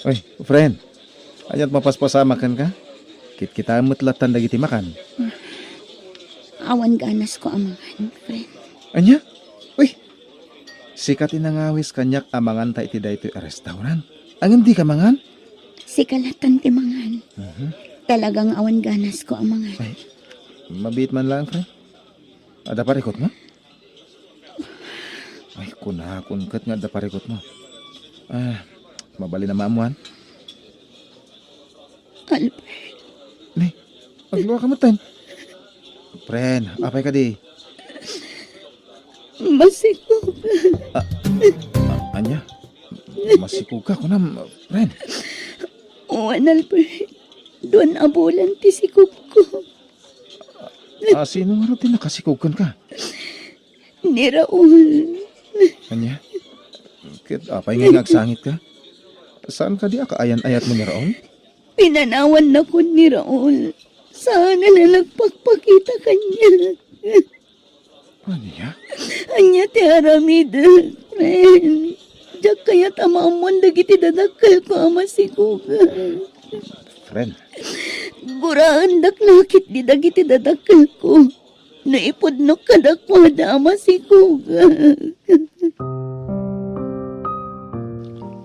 Oy, friend. Anyat mapaspasama kan ka? Kita mutlatan dagiti makan. Awan ganas ko amangan, friend. Anya? Uy, sikat inangawis kanyak amangan ta iti daytoy a restaurant. Ang hindi ka mangan? Si kalatan ti mangan. Talagang awan ganas ko amangan. Ay, mabit man lang, friend. Ada parikot mo? Ay, kunkat nga ada parikot mo. Mabali na maamuan. Albert, Ni, pagluwa ka mo tan. Friend, apay ka di. masiko. Anya? Masikog ka ko na, friend. Owan, Albert. Doon abulan ti sikop ko. Sino nga rin nakasikogkan ka? Ni Raul. Anya? Kit, apay nga agsangit ka? Saan ka di akaayan-ayat mo ni Raon? Pinanawan na ko ni Raul. Sana na nagpagpakita kanya. Anya? Anya ti aramida, friend. Diyak kaya tamamon dagiti dadakal ko ama sikuga. Friend, Guraan daklakit di dagiti dadakal ko. Naipudnok kadakwa da ama sikuga.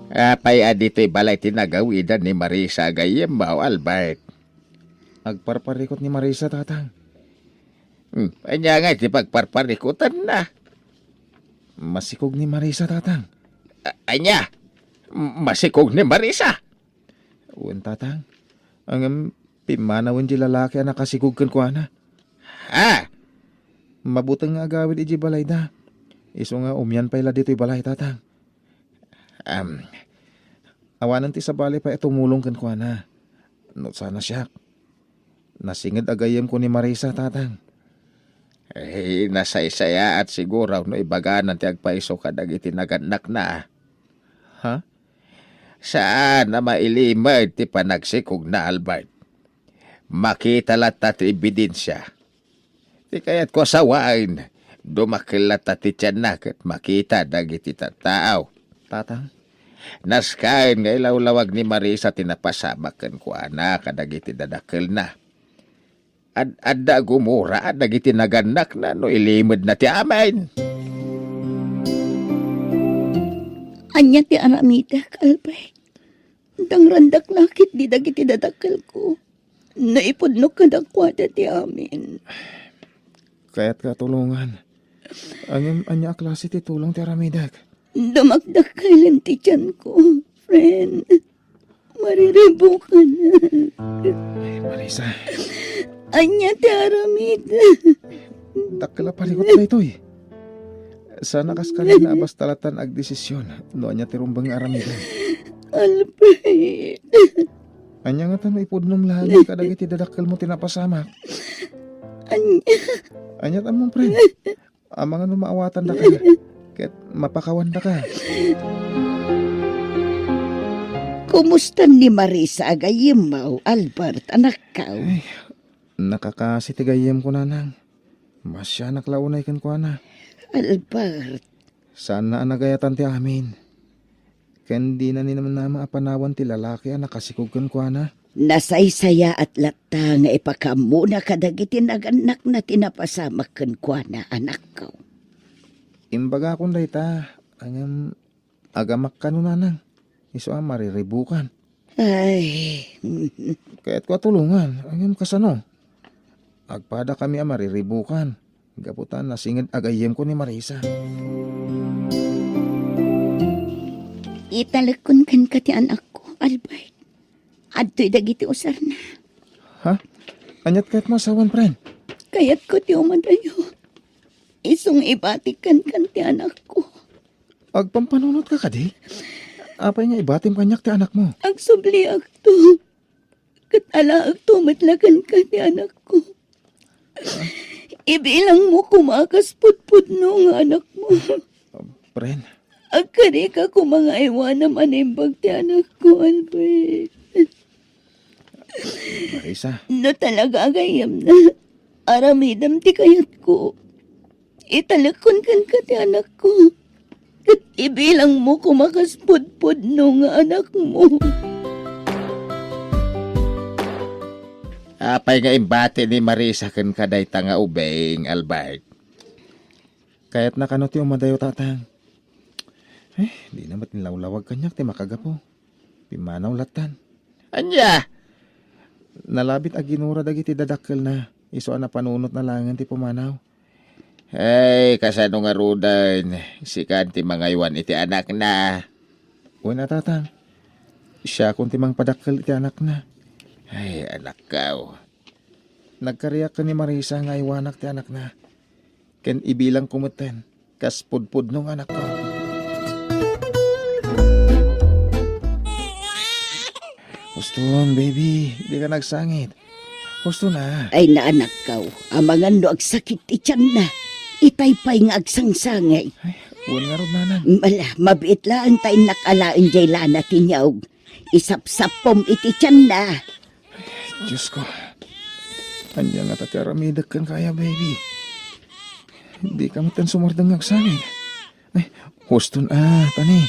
Apay adito'y balay tinagawidan ni Marisa gayem bao Albert. agparparikot ni Marisa, tatang. Anya nga iti pagparparikutan na. Masikog ni Marisa, tatang. Anya, masikog ni Marisa. Uwan, tatang. Ang pimanawan di lalaki ang nakasikog kan ko, ana. Ha? Mabutang nga agawid iji balay da. Iso nga umyan pa ila dito'y balay, tatang. Awanan ti sa balay pa tumulong kan ko, ana. No, sana siya. Nasingid agayem ko ni Marisa, tatang. Nasaysaya at siguro no ibaganan ti agpaiso kadag iti naganak na. Ha? Saan na mailimad ti panagsikog na Albert? Makita lata ti ebidensya. Ti kayat ko sawain, dumakilat ti tiyanak at makita dagiti tataaw. Tatang? Naskain nga ilawlawag ni Marisa tinapasamakan ko anak kadagiti dadakil na. Adda gumura dagiti naganak na no ilimod na ti amin. Anya ti aramida, Albert. Dang randak lakit di dagiti dadakal ko. Naipudnok kadakwa da ti amin. Kaya't katulungan. Anya klase ti tulong ti aramidak. Damakdakalan ti tiyan ko, friend. Mariribo ka na. Ay, Marisa. Anya ti aramida. Dakila parikot na ito eh. Sana kaskali na abas talatan ag desisyon. No anya tirumbang aramidan. Albert. Anya nga tanong ipudnom lagi kadag iti dadakil mo tinapasamak. Anya tamong friend. Amang ano maawatan da ka. Ket mapakawan da ka. Kumusta ni Marisa agayimaw, Albert, anak ka? Ay, nakakasitigayem ko nanang. Masya naklaunay kan ko na. Albert, Sana anagayatan ti amin. Ken di na ni naman nama apanawan ti lalaki ang nakasikog kan ko na. nasaysaya at lata nga ipakamuna kadagiti naganak na tinapasamak kan kwa na anak ka. Imbaga akong dayta. Ang agamak ka no nanang. Iso ang mariribukan. Ay, Kaya't ko tulungan. Ang kasano. Agpada kami ang mariribukan. Gaputan nasingid agayem ko ni Marisa. italakon kan ka ti anak ko, Albert. Adto'y dagiti usar na. Ha? Anyat kahit masawan, friend. Kaya't ko ti umadayo. Isong ibatikan kan ti anak ko. Agpampanunot ka kadi? Apay nga ibatim kanyak ti anak mo. Agsubli agto. Katala agto matlakan ka ti anak ko. Ibilang mo kumakas putput no nga anak mo. Friend, Agkari ka kung mga iwan naman imbag ti anak ko, Albert. Marisa. No talaga agayam na. Aramidam ti kayat ko. Italakon kan ka ti anak ko. Ibilang mo kumakaspudpud no nga anak mo. Apay nga imbate ni Marisa ken kaday tanga ubeng, Albert. Kaya't nakanot yung madayo tatang. Di namat nilawlawag kanyak ti makagapo. Pimanaw latan. Anya, Nalabit a ginura dagiti dadakkel na. Iso na panunot na langan ti pumanaw. ay kasano nga rudan, si kanti mga iwan iti anak na. Uy na tatang. Siya kung timang padakkel ti anak na. Ay, anak kao. Nagkariyak ka ni Marisa nga iwanak ti anak na. Ken ibilang kumuten. Kas pudpud nung anak ko. Huston, baby. Di ka nagsangit. Husto na. Ay na anak kaw, amangan no agsakit itiyan na. Ipaypay nga agsangsangay. Uwan nga ron nanang. Mala, mabiit lang tayo nakalain jay lana tinyawg. Isap-sapom iti tiyan na. Diyos ko. Anya nga tataramidag kan kaya, baby. Hindi ka matan sumardang agsangit. Ay, huston tani.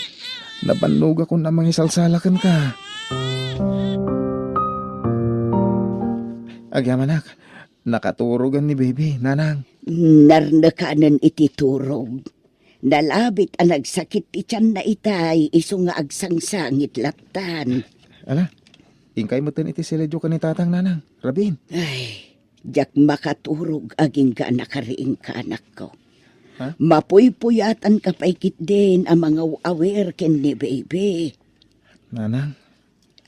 Nabanlog ako na mangisalsalakan ka. Agyamanak, nakaturogan ni baby, nanang. Narnakanan iti turog. Nalabit ang nagsakit itiyan na itay, iso nga agsangsangit latan. Ala, ingkay mo iti siledyo ka ni tatang nanang. Rabin. Ay, jak makaturog aging ka nakariing ka anak ko. Ha? Mapuypuyatan ka paikit din ang mga awer ken ni baby. Nanang,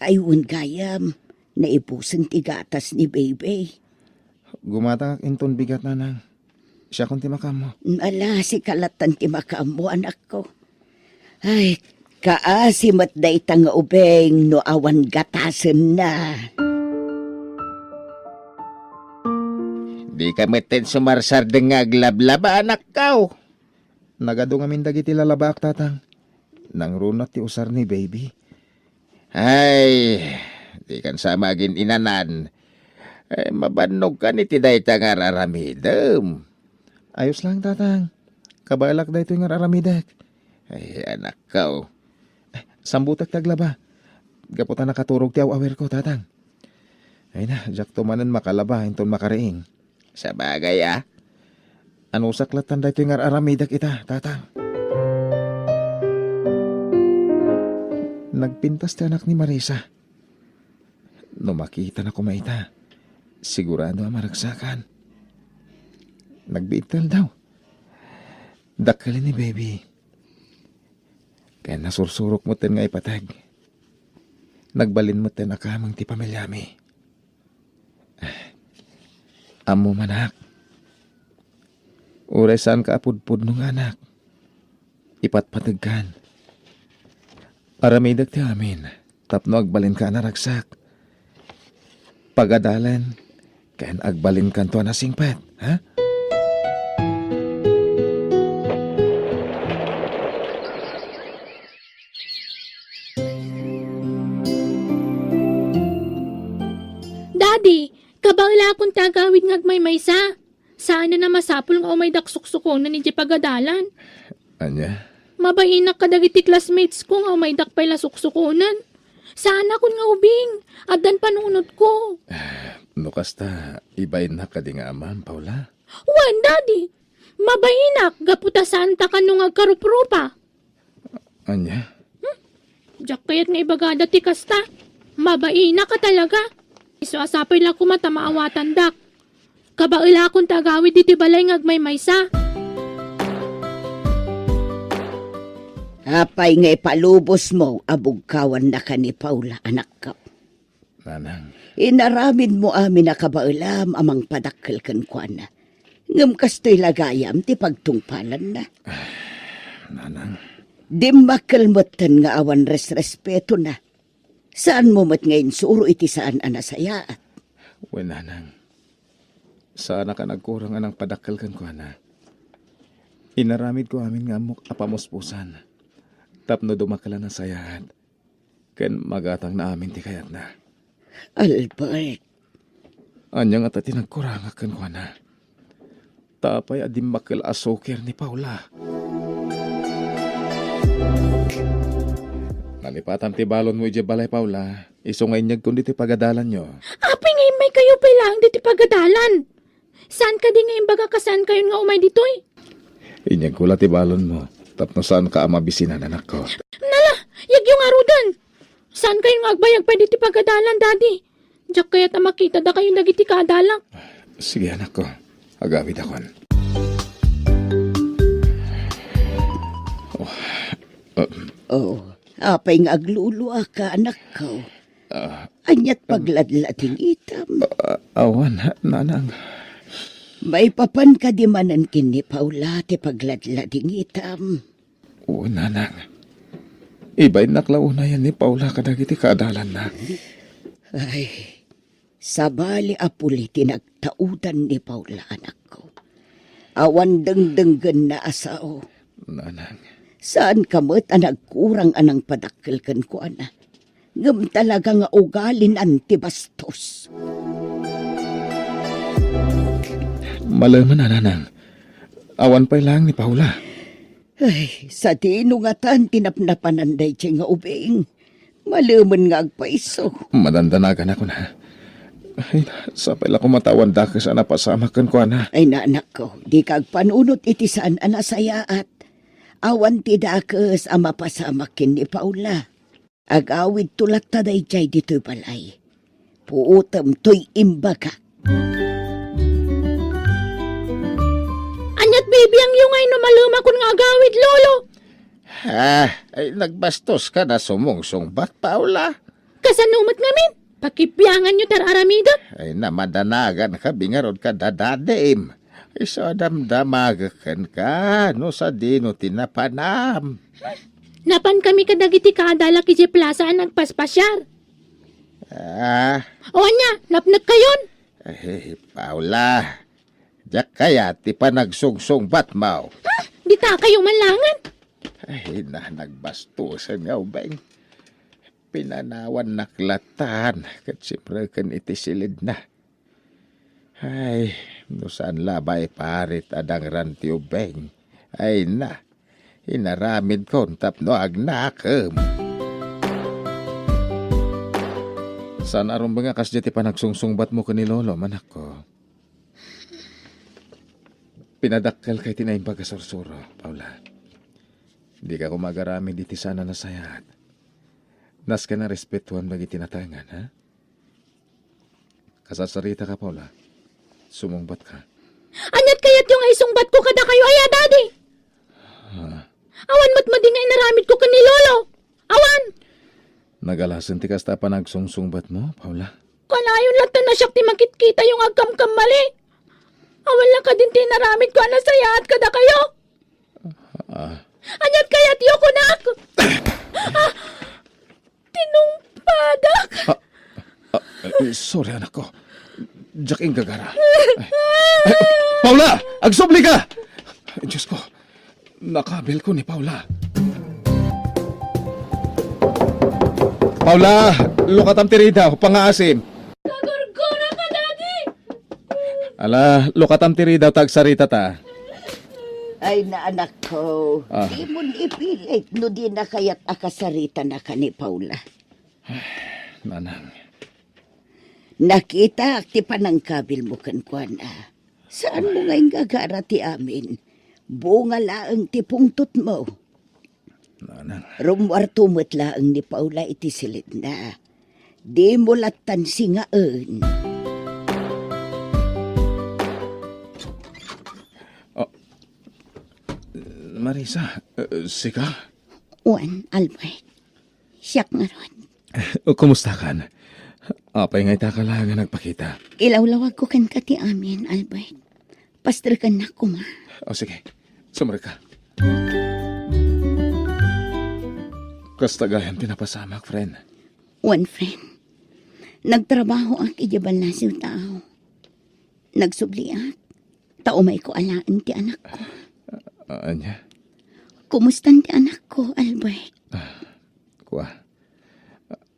Ayun gayam, naipusan tigatas ni baby. gumata inton bigat nanang. Siya kung timakam mo. Ala, si kalatan ti makamo anak ko. Ay, kaasimat da itang ubeng no awan gatasen na. Di ka meten sumarsar dengag lablaba, anak kao. Nagado nga min dagiti lalabak tatang. Nang runat ti usar ni baby. Ay, di kan sama agin inanan. Ay, mabanog ka ni tiday nga raramidem. Ayos lang tatang. Kabalak da ito yung aramidak. Ay, anak kao. Sambutak taglaba. Gaputan nakaturog ti awer ko tatang. Ay na, jak tumanan makalaba inton makariing. Sa bagay Ano saklatan da ito yung aramidak ita tatang. Nagpintas ti anak ni Marisa. No makita na kumaita, sigurado ang maragsakan. Nagbiital daw. Dakkalin ni baby. Kaya nasursurok mo ten nga ipatag. Nagbalin mo ten akamang ti pamilyami. Amo manak. Uresan ka apudpud nung anak. Ipatpatagkan. Aramidag ti amin. Tapno agbalin ka na ragsak. Pagadalan. Kayan agbalin ka to na singpet. Ha? Daddy, kabangla akong tagawid ngagmay maysa. Saan na masapul nga may daksuksukon na ni di pagadalan. Anya? Mabainak ka dagiti classmates ko nga may dakpay la suksukunan. Saan ako nga ubing? Adan panunod ko. Nukas ta, ibayin na ka di nga amam, Paula. Wan, Daddy. Mabainak, gaputa santa ka nung agkaruprupa. Anya? Diyak kayat nga ibagada ti kasta. Mabainak ka talaga. Iso asapay lang kumata maawatan dak. Kabaila akong tagawid iti balay ngagmay maysa. Apay nga ipalubos mo, abugkawan na ka ni Paula, anak ka. Nanang. Inaramid mo amin na kabailam amang padakkel kan kwa na. Ngam kastoy lagayam ti pagtungpalan na. Nanang. Di makalmutan nga awan respeto na. Saan mo mat ngayon suro iti saan anasayaat? We, nanang. Sana ka nagkurang anang padakal kan ko, na. Inaramid ko amin nga mo apamuspusan. Tapno dumakala na sayahat. Ken magatang na amin ti kayat na. Albert, Anya nga tati nagkurang kan ko, na. Tapay adim makal asoker ni Paula. Nalipatan ti balon mo ije balay, Paula. Isungay niyag kundi ti pagadalan nyo. Apay nga may kayo pa lang diti pagadalan. Saan ka di nga imbaga kasan kayo nga umay ditoy? Inyag kula ti balon mo. Tapno saan ka amabisinan, anak ko. Nala, yag yung arudan. Saan kayo nga agbayag pa diti pagadalan, daddy? Diyak kaya ta makita da kayo dagiti kadalak. Sige, anak ko. Agawid akon. Oh, apay nga agluluwa ka, anak ko. Anyat pagladlading itam. Awan, nanang. May papan ka di manan kini Paula ti pagladlading itam. Oo, nanang. Iba'y naklauna yan ni Paula kadagiti kaadalan na. Ay, sabali apuli tinagtaudan ni Paula, anak ko. Awan dengdenggan na asao. Nanang. Saan kamot ang nagkurang anang padakkel kan ko, ana? Ngam talaga nga ugalin antibastos. Malaman na, nanang. Awan pa'y lang ni Paula. Ay, sa tinungatan tinapnapananday siya nga ubing. Malaman nga agpaiso. Madandanagan ako na. Ay, sapay lang kumatawan dakas na pasamakan ko, ana. Ay na anak ko, di kag panunot iti saan anasayaat. Awan ti dakas ang mapasamakin ni Paula. Agawid tulat taday jay dito'y balay. Puutam to'y imbaga. Anyat baby ang yungay no maluma kun nga agawid, lolo. Ay nagbastos ka na sumungsungbat, Paula. Kasanumot ngamin. Pakipyangan nyo tar aramidot. Ay namadanagan ka, bingarod ka dadadim. Ay so damdamagakan ka, no sa dino tinapanam. Napan kami kadagiti kadalak iti plaza ang nagpaspasyar. O anya, napnag kayon. Ay, Paula. Diyak kaya ti panagsungsungbat mo. Di ta kayo manlangan. Ay, nagbastusan nga ubeng. Pinanawan naklatan, kat siyempre kan iti silid na. Ay, no saan labay parit adang ranti ubeng. Ay na, inaramid ko tapno agnakem. Saan aron ba nga kasya ti panagsungsungbat mo ka ni Lolo, manak ko? Pinadakkel kay tinayin pagkasursuro, Paula. Di ka kumagarami diti sana na sayat. Nas ka na respetuhan bagi tinatangan, ha? Kasasarita ka, Paula. Sumungbat ka. Anyat kayat yung aisungbat ko kada kayo aya, daddy. Awan mo't madingay naramid ko kani lolo. Awan! Nagalasan ti kasta pa nagsungsungbat mo, Paula? Kalayon lang ta na siyak ti makit-kita yung agkam-kam mali. Awan lang ka din tinaramid ko na sayaat kada kayo. Anyat kayat yoko na ako. Tinungpadak. Sorry, anak ko. Diyak ing gagara. Ay, Paula! Agsubli ka! Ay, Diyos ko. Nakabil ko ni Paula. Paula! Lukatam tirida. Pangaasim. Gagurgura ka, daddy. Ala, lukatam tirida. Tagsarita ta. Ay na anak ko, Ah. di mo ipilit no di na kaya't akasarita na ka ni Paula. Nanang. Nakita ti panangkabil mo kan kuana. Saan mo ngayon gagara ti amin? Bunga laang ti pungtot mo. Nanang. Rumwartumot laang ni Paula iti silid na. Di mo latan singaan. Marisa, sika? Juan, Albert. Siyak nga ron. Kumusta kan? Apay ngay takalaga nagpakita. Ilawlawag ko kan ka ti amin, Albert. Pastor ka na ko, ma. O sige, sumari ka. Kastagayan pinapasamak, friend. One friend. Nagtrabaho ang kijabal na siya tao. Nagsubliak. Taumay ko alaan ti anak ko. Anya? Kumusta ti anak ko, Albert? Kuha.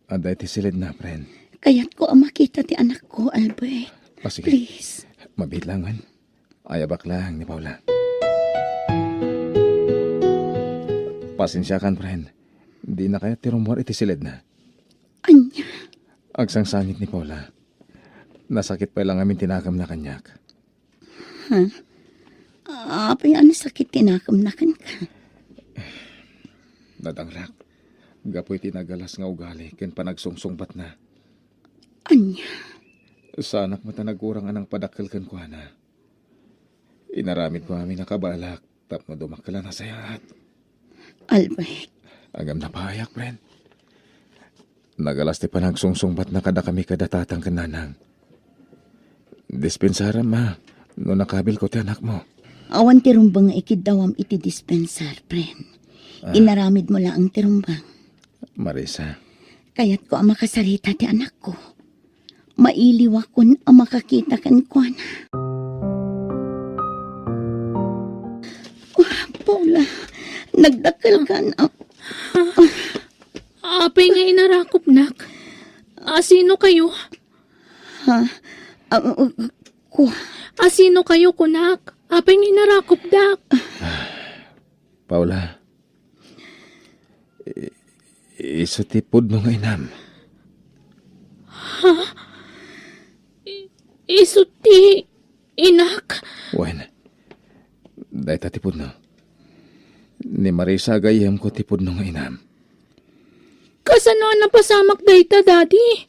Aday ti silid na, friend. Kaya't ko ang makita ti anak ko, Albert. O sige. Please. Mabitlangan. Ayabak lang ni Paula. Pasensya kan, friend. Di na kaya tirumor iti silid na. Anya, Agsangsangit ni Paula. Nasakit pa lang amin tinakam na kanyak. apay ano sakit tinakamnakan ka. Nadangrak. Gapoy tinagalas nga ugali ken panagsungsungbat na. Anya, Sa anak mata nagurang anang padakkel ken kuana. Inaramid ko amin nakabalak tapno dumakala na sayahat. Albert, Agam na pahayak, friend. Nagalas ti panagsungsungbat na kada kami kadatatang kananang. Dispensara ma, no nakabil ko ti anak mo. awan tirumbang nga ikidawam iti dispensar, friend. Inaramid mo lang ang tirumbang. Marisa, Kaya't ko ang makasarita ti anak ko. Mailiwa kon ang makakita kan ko na. Paula, nagdakil ka na. Apay nga inarakop, nak. Sino kayo? Ko, Sino kayo, kunak? Apay nga inarakop, dak. Paula. Isutipod mo nga inam. Isuti, inak. Wen, dahi ta tipod no. Ni Marisa gayem ko tipod no nga inam. Kasano ang napasamak dayta, daddy?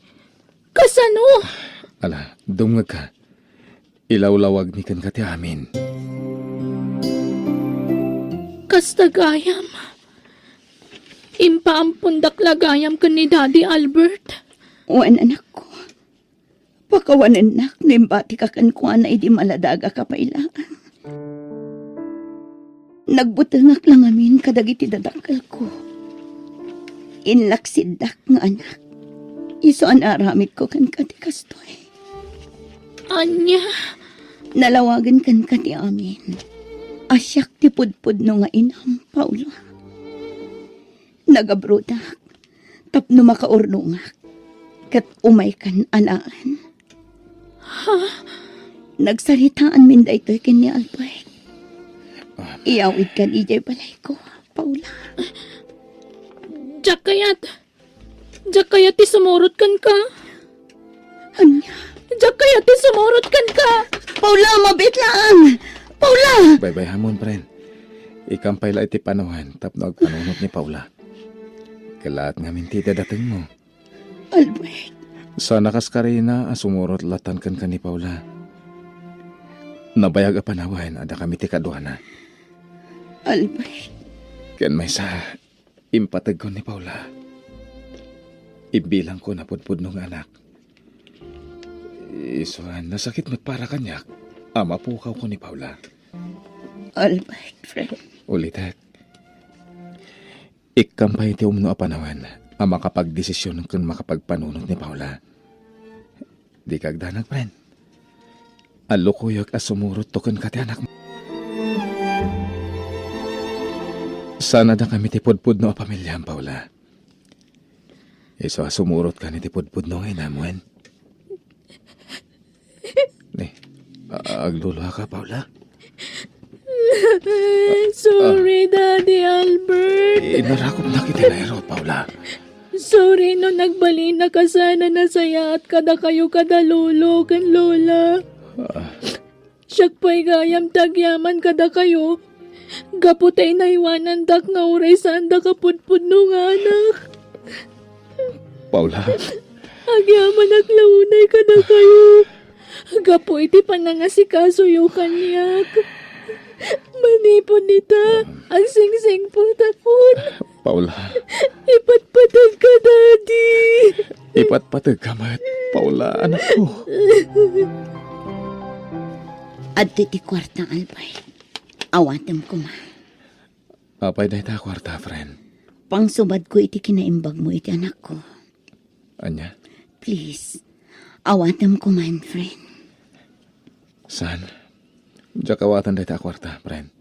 Kasano? Ala, dumngag ka. Ilawlawag ni kan kati amin. Kastagayam. Impaampundak lagayam ka ni Daddy Albert. wan anak ko. Pakawanan nak, nimbati ka kan ko na idi maladaga ka pailangan. Nagbutangak lang amin kadagiti dadakal ko. Inlaksidak nga anak. Iso an aramid ko kan kati kastoy. Anya, Nalawagan kan kati amin. Asyak ti pudpud no nga inam, Paulo. Nagabrudak. Tapno makaurnungak. Kat umay kan anaan. Nagsaritaan min daytoy ken ni Albert. Iyawid kan ijay balay ko, Paula. Diyak kayat ti sumurot kan ka. Anya, Diyak kayat ti sumurot kan ka. Paula, mabit lang! Paula! Bye-bye hamon, friend. Ikampay la iti panawan tapno agpanunot ni Paula. Kalaat nga minti dadating mo. Albert, Sa nakas karina asumurot latan kan ni Paula. Nabayag a panawan ada kami ti kaduana. Albert, Ken may sa impatag ko ni Paula. Imbilang ko na pudpud nung anak. Isuan, nasakit mo't para kanyak. Ama pukaw ko ni Paula. Albert, friend. Ulitek. Ikampay ti umno a panawan. Ang makapagdesisyon kung makapagpanunot ni Paula. Di kagdanag, friend. Alukuyog as sumurot to kun kati anak mo. Sana da kami ti pudpud no a pamilya, Paula. Iso sumurot ka ni ti pudpud no ngay namuan. Ni, agluluha ka, Paula. Sorry, Daddy Albert. Inarakot na kita na ero, Paula. Sorry no nagbali na ka sana na saya at kada kayo kada lolo kan lola. Siyak pa'y gayam tagyaman kada kayo. Gaputay na iwanan dak nga uray saan da kapudpud nung anak. Paula, Agyaman aglaunay kada kayo. Gapo iti panangasikaso yung kanyak. Manipon nita, ang sing-sing po tapon. Paula. Ipatpatag ka, Daddy. Ipatpatag ka, mat. Paula, anak ko. At ti kwarta, Albert. Awatem ko ma. Apay na ita kwarta, friend. Pangsubad ko iti kinaimbag mo iti anak ko. Anya, Please, awatem ko man, friend. san? Diyak awatan na ita kwarta, friend.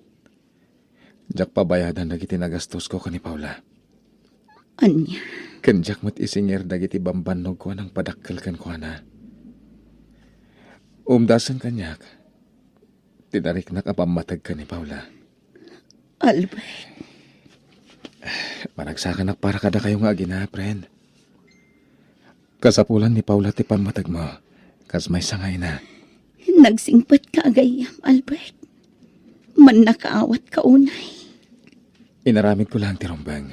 Diyak pabayadan dagiti nagastos ko ni Paula. Anya, Kanjak mo't isinger dagiti bambanog ko ng padakkel kan ko na. Umdasan kanyak. Tinarik na kapamatag ka ni Paula. Albert. Managsakanak para kada kayo nga agina, friend. Kasapulan ni Paula ti pamatag mo. Kas may sangay na. Nagsingpat ka agayam, Albert. Man nakaawat ka unay. Inaramid ko lang ti Rombang.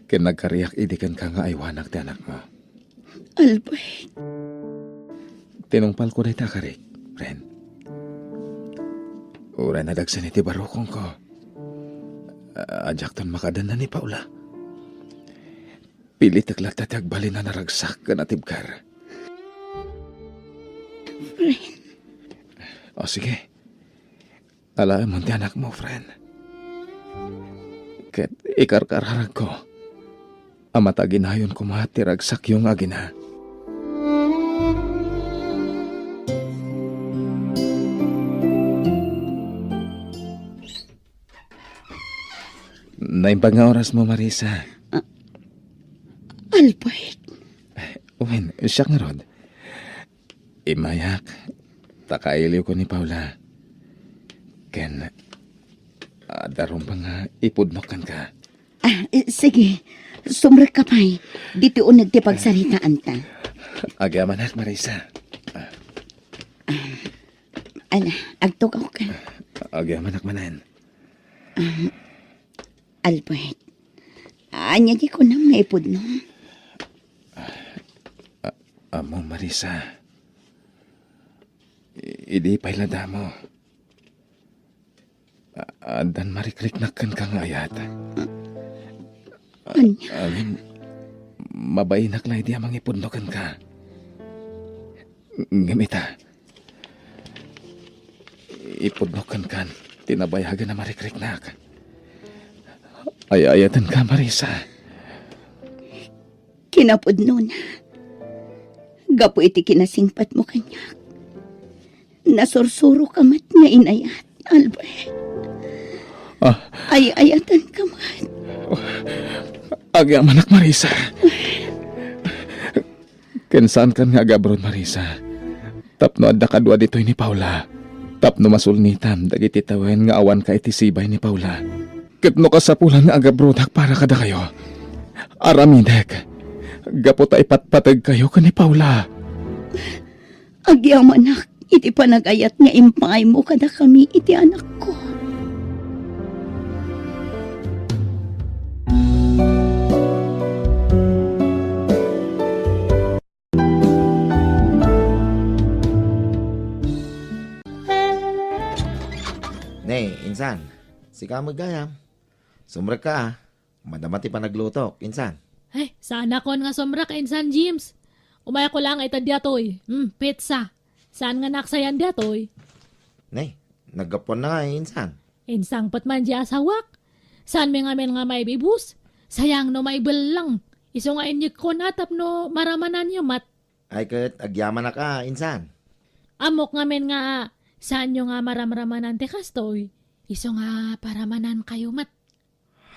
Ken nagkariyak idikan ka nga aywanak ti anak mo. Albert, Tinungpal ko na itakarik, friend. Ura na dagsan iti barukong ko. Adyak ton makadan na ni Paula. Pilit aglat tatag bali na naragsak ka na tibkar. friend. O sige. Alam mo ti anak mo, friend. Ket ikarkarharag ko. Amataginayon ko matiragsak yung agina. Naimbag nga oras mo, Marisa. Albert, Uwin, siya nga rod. Imayak, takailiw ko ni Paula. Ken, daron pa nga ipudnokan ka. sige. Sumrek ka pa'y. Dito unag ti pagsaritaan ta. Agaman at Marisa. Agtugaw ka. Agaman at manan. Albert, anya di ko na maipod no. Amo, Marisa. Idi pailada mo. Dan marikliknakan ka nga ayat. Anya, Alin, mabainak na hindi amang ipudnokan ka. Ngamita. Ipudnokan kan, tinabayagan na marikriknak. Ayayatan ka, Marisa. kinapod nun. Gapo iti kinasingpat mo kanya. Nasursuro ka mat nga inayat, Albert. Ay-ayatan ka mat. Agyaman ak, Marisa. Kensan kan nga agabron, Marisa. Tapno adda kadwa ditoy ni Paula. Tapno masulnitam dagiti tawen nga awan ka iti sibay ni Paula. Ketno kasapulan nga agabrodak para kada kayo. Aramidek. Gapo ta ipatpatag kayo ka ni Paula. Agyaman ak, iti panagayat nga impay mo kada kami iti anak ko. Nay, insan. Sika magayam. Sumrek ka ah. Madamati pa naglutok, insan. Ay, sana kon nga somra ka insan James. Umaya ko lang ita diatoy. Pizza. Saan nga naksayan diatoy? Nay, naggapon na nga insan. Insang patman di asawak. Saan may ngamen nga may bibus? Sayang no may belang. Iso nga inyik ko natap no maramanan nyo mat. Ay kat, agyaman na ka, insan. Amok ngamen nga saan nyo nga maramramanan te kastoy. Iso nga paramanan kayo mat.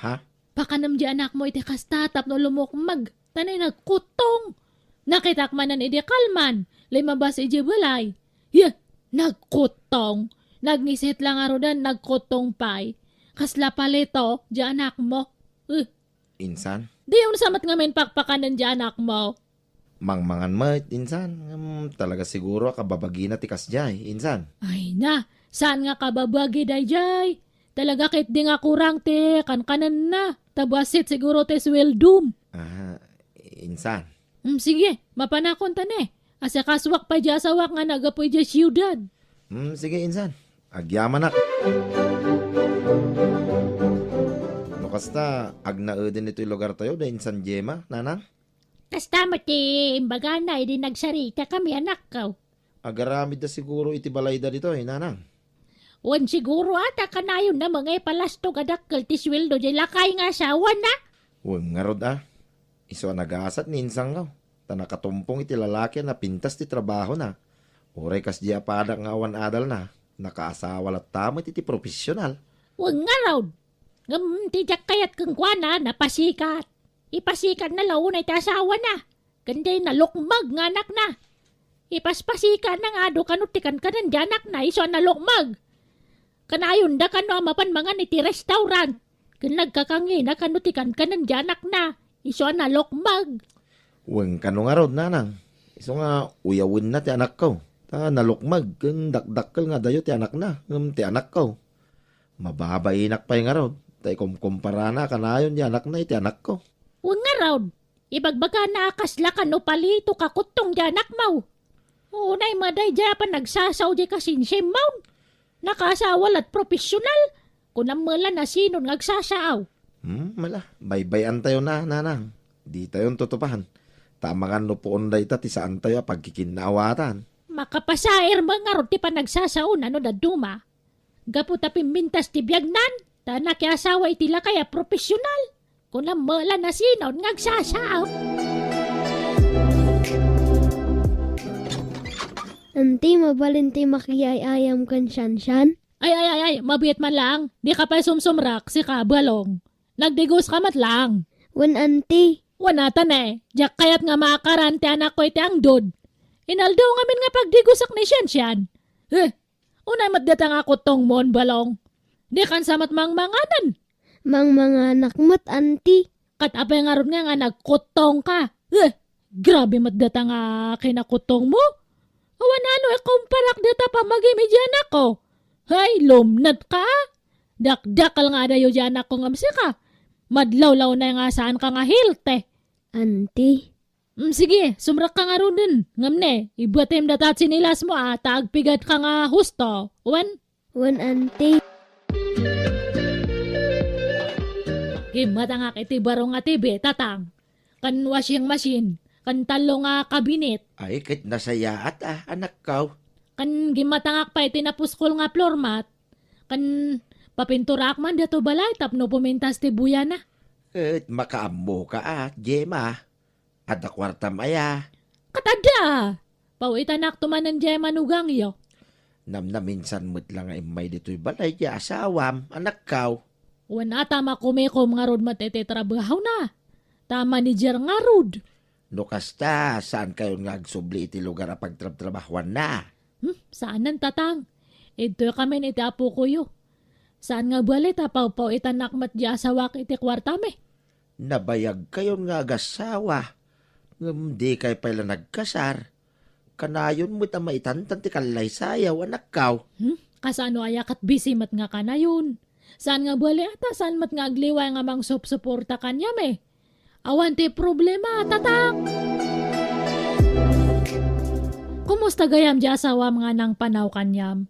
Ha? Pakanam di anak mo iti kastatap no lumukmag. Tanay nagkutong. Nakitakmanan iti kalman. Limabas iti balay. Nagkutong. Nagnisit lang arudan nagkutong pay. Kasla palito di anak mo. Insan? Di yung samat ngamen pakpakanan di anak mo. Mangmangan mo, insan. Talaga siguro kababagi na tikas jay, insan. Ay na, saan nga kababagi dayjay? Talaga kit di nga kurang te, kankanan na. Tabasit siguro te sweldum. Insan. Sige, mapanakon ta ne. Asa kaswak pa dya sawak nga nagapoy dya siyudad. Sige, insan. Agyaman na. No kasta, agnaudin ito'y lugar tayo da insan Jema, nanang? Kasta mati, imbaga na, hindi nagsarita kami anak ko. Agaramid na siguro iti balay da dito, nanang. Wan siguro ata kanayon na mga ipalastog adakkel ti sweldo di lakay nga asawa na. Huwag nga rod Iso nagasat ni insang ka. Tanakatumpong iti lalaki na pintas ti trabaho na. Uray kas di apada nga awan adal na. Nakaasawa lat tamit iti profesional. Wan nga raw. Tijak kayat kang kwana napasikat. Ipasikat na launay ti asawa na. Kanday na lukmag nga anak na. Ipaspasikat na nga do kanutikan ka ng anak na iso na lukmag. Kanayon da kano mapan mga iti restaurant. Kung nagkakangina kanutikan ka ng janak na. Iso na lokmag. Uwang kano nga rod, nanang. Iso nga, uyawin na ti anak ko. Ta nalukmag, kung dakdakkel nga dayo ti anak na. Ti anak ko. Mababainak pa nga rod. Tay kumpara na kanayon ti anak na iti anak ko. Huwag nga raw. Ibagbaga na akasla ka no palito kakutong janak mo. Unay maday dya pa nagsasaw di kasinsim mo. Nakasawa at profesional. Kung namala na sino nagsasaaw. Mala, baybayan tayo na, nanang. Di tayo tutupahan. Tamangan no po onday ta ti saan tayo pagkikinawatan. Makapasair mga ron ti pa nagsasaon ano da duma. Gapu tapim mintas ti biyagnan. Ta nakiasawa itila kaya profesional. Kung namala na sino nagsasaaw. Anti, mabalinti makiyayayam kan siyan. Ay, mabiyat man lang. Di ka pa sumsumrak si kabalong. Nagdigos ka mat lang. Wan anti. Wanatan eh. Diyak kayat nga makaran ti anak ko iti ang dod. Inaldo ngamin nga pagdigusak ni siyan. Unay matdata nga kutong mon balong. Di kan samat mangmanganan. Mang mga anak mo't anti. Kat apay nga ron nga nagkutong ka. Grabe matdata nga kinakutong mo. Awan ano kumparak data pa magimidyan ako. Hay, lumnat ka. Dakdakal nga dayo dyan ako ngamsi ka. Madlaw-law na nga saan ka nga hilte. Anti. Sige, sumrak ka nga ron din. Ngamne, ibatim datat sinilas mo taagpigat ka nga husto. Wan anti. Himata nga kiti barong nga tibi, tatang. Kan washing machine, kan talo nga kabinet. Ay, kit nasaya at anak ko. Kan gimatangak pa iti napuskol nga floor mat. Kan papinturak man dato balay tapno pumintas ti buya na. At makaambo ka Jema. At kwarta maya. Katada! Pauitanak tumanan jay manugang yo. Naminsan mo't lang ay may dito'y balay di asawam, anak ko. Wana tama kumikom nga rod matete-trabaho na. Tama ni Jer nga rod. No kasta, saan kayo nga agsubli iti lugar a pagtrabahuan na? Saan nan tatang? Ito kami ni apo ko yo. Saan nga balit paw itanak mat di asawak iti kwarta me? Nabayag kayo nga agasawa. Di kayo pala nagkasar. Kanayon mo't ang maitantan ti kalay sayaw, anak ko. Kasano ayakat busy mat nga ka na yun. Saan nga bali ata, saan mat nga agliway nga mang suporta kanya me? Awan ti problema, tatang. Kumusta gayam di asawa mga nang panaw kanyam?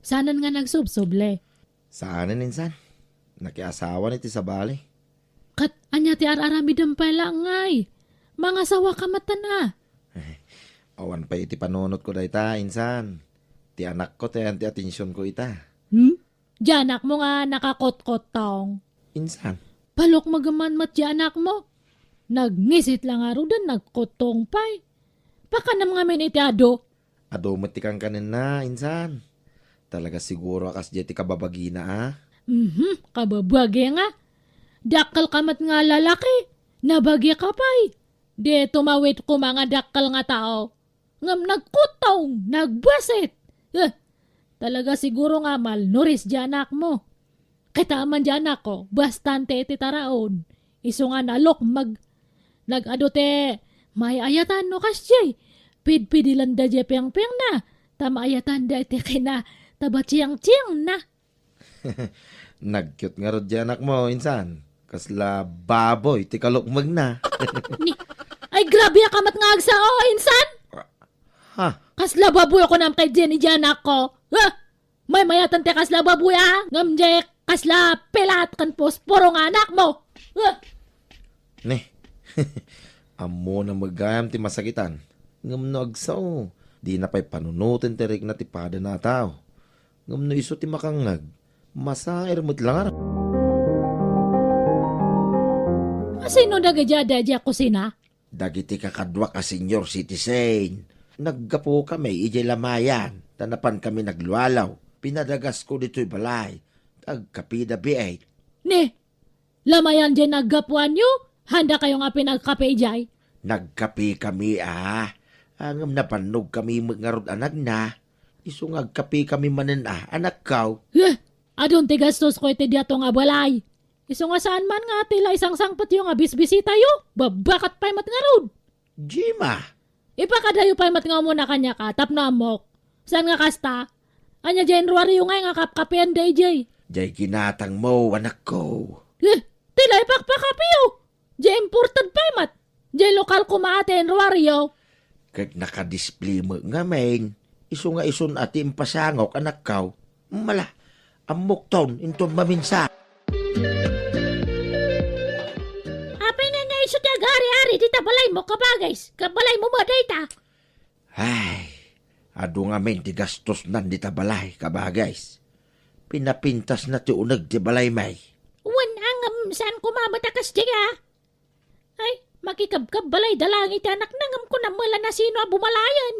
Sanan nga nagsubsuble? Saan insan? Nakiasawa ni ti sa bali. Kat, anya ti araramidam pala ngay. Mga sawa kamatan Awan pa iti panunot ko dayta, insan. Ti anak ko, ti atensyon ko ita. Diyanak mo nga nakakot-kot taong. Insan? Palok magaman mat diyanak mo. Nagnisit lang nga rudan, nagkotong pay. Baka nam nga minitiado. Ado matikang kanin na, insan. Talaga siguro akas ti kababagina Kababagi nga. Dakal kamat nga lalaki. Nabagi ka pay. Di tumawit ko mga dakal nga tao. Ngam nagkutong, nagbasit. Talaga siguro nga malnuris diyanak mo. Kitaman diyanak ko, bastante iti taraon. Iso nga nalok nag-adote, may ayatan no kasyay. Pidpidilan da je piyang-piyang na. Tama ayatan da iti kina tabatsiyang-tsiyang na. Nag-cute nga rod diyanak mo, insan. Kasla baboy, ti kalukmag na. Ay grabe akamat nga agsao, insan. Ha? Kasla baboy ako nam kay Jenny diyanak ko. May mayatan te kasla baboy Ngamje kasla pelat kan posporo nga anak mo. Ne. Amo na magayam ti masakitan. Ngam no agsaw. Di na pa'y panunutin ti rig na ti pada na tao. Ngam no iso ti makangag. Masair mo't lang ara. Sino nagajada ko sina? Dagiti kakadwa ka senior citizen. Naggapo kami, ijay lamayan. Tanapan kami naglualaw. Pinadagas ko dito'y balay. Agkapida B8. Ne, lamayan dyan naggapuan nyo? Handa kayo nga pinagkape jay? Nagkape kami Angam napanog kami mga anak na. Iso ngagkape kami manan anak kaw. Adon ti gastos ko iti diato nga balay. Iso nga saan man nga tila isang sangpat yung abis-bisita yo. Babakat pa'y mat nga rod. Jema, Ipakadayo pa'y mat nga mo na kanya ka. Tap na amok. Saan nga kasta? Anya January yung nga kapkapian day jay. jay ginatang mo, anak ko. Tila ipakpakapiyo. Jay imported pa'y mat. Jay lokal kumaate January yo. Kag nakadisplay mo nga main, iso nga ison ati impasangok anak kaw. Mala, amok taon inton maminsa. Apay nga nga iso tiag hari-hari dita balay mo kabagays. Kabalay mo ba data? Ay, ado nga main ti gastos nan di tabalay kabagays. Pinapintas na ti unag ti balay may. Wan ang saan kumamatakas diya? Ay, makikabkab balay dalang iti anak nangam ko na mula na sino ang bumalayan.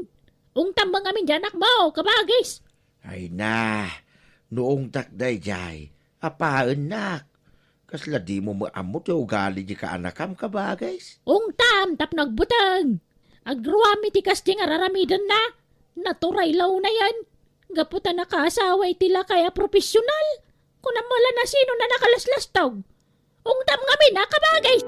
Ung tambang amin di anak mo, kabagis. Ay na, noong takday jay, apaan nak. Kasla di mo maamot yung ugali di ka anakam kabagays. Ung tap nagbutang. Agruami ti kas di nga raramidan na. Naturay law na yan. Gaputan na kaasawa itila kaya profesional. Kung na mula na sino na nakalaslastaw. Ung tam ngamin na, kabagis.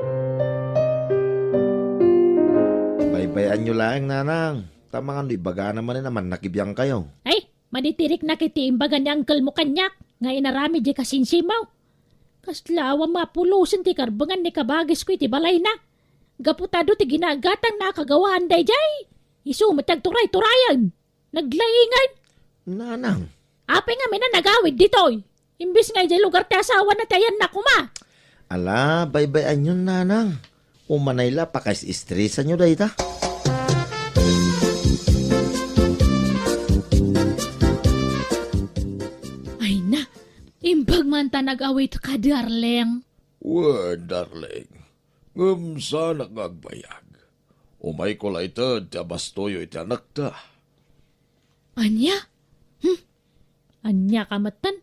Baybayan nyo lang, nanang. Tama nga, ibaga naman nakibiyang kayo. Ay, maditirik na kiti imbaga ni Uncle mo kanyak. Nga inarami di kasinsimaw. Kaslawa mapulusin ti karbangan ni kabagis ko iti balay na. Gaputado ti ginagatang nakagawaan day jay. Isumatag turay-turayan. Naglaingan. Nanang, Apay nga na nagawid ditoy. Imbis nga di lugar ti asawa na tayan na kuma. ala, baybayan nyo, nanang. Umanayla, pakais-istresan nyo dahi ta. Ay na, imbag man ta nag-awit ka, darling. Darling. Sana ngagbayag. Umay ko la ito, bastoyo iti anak ta. Anya? Anya kamatan?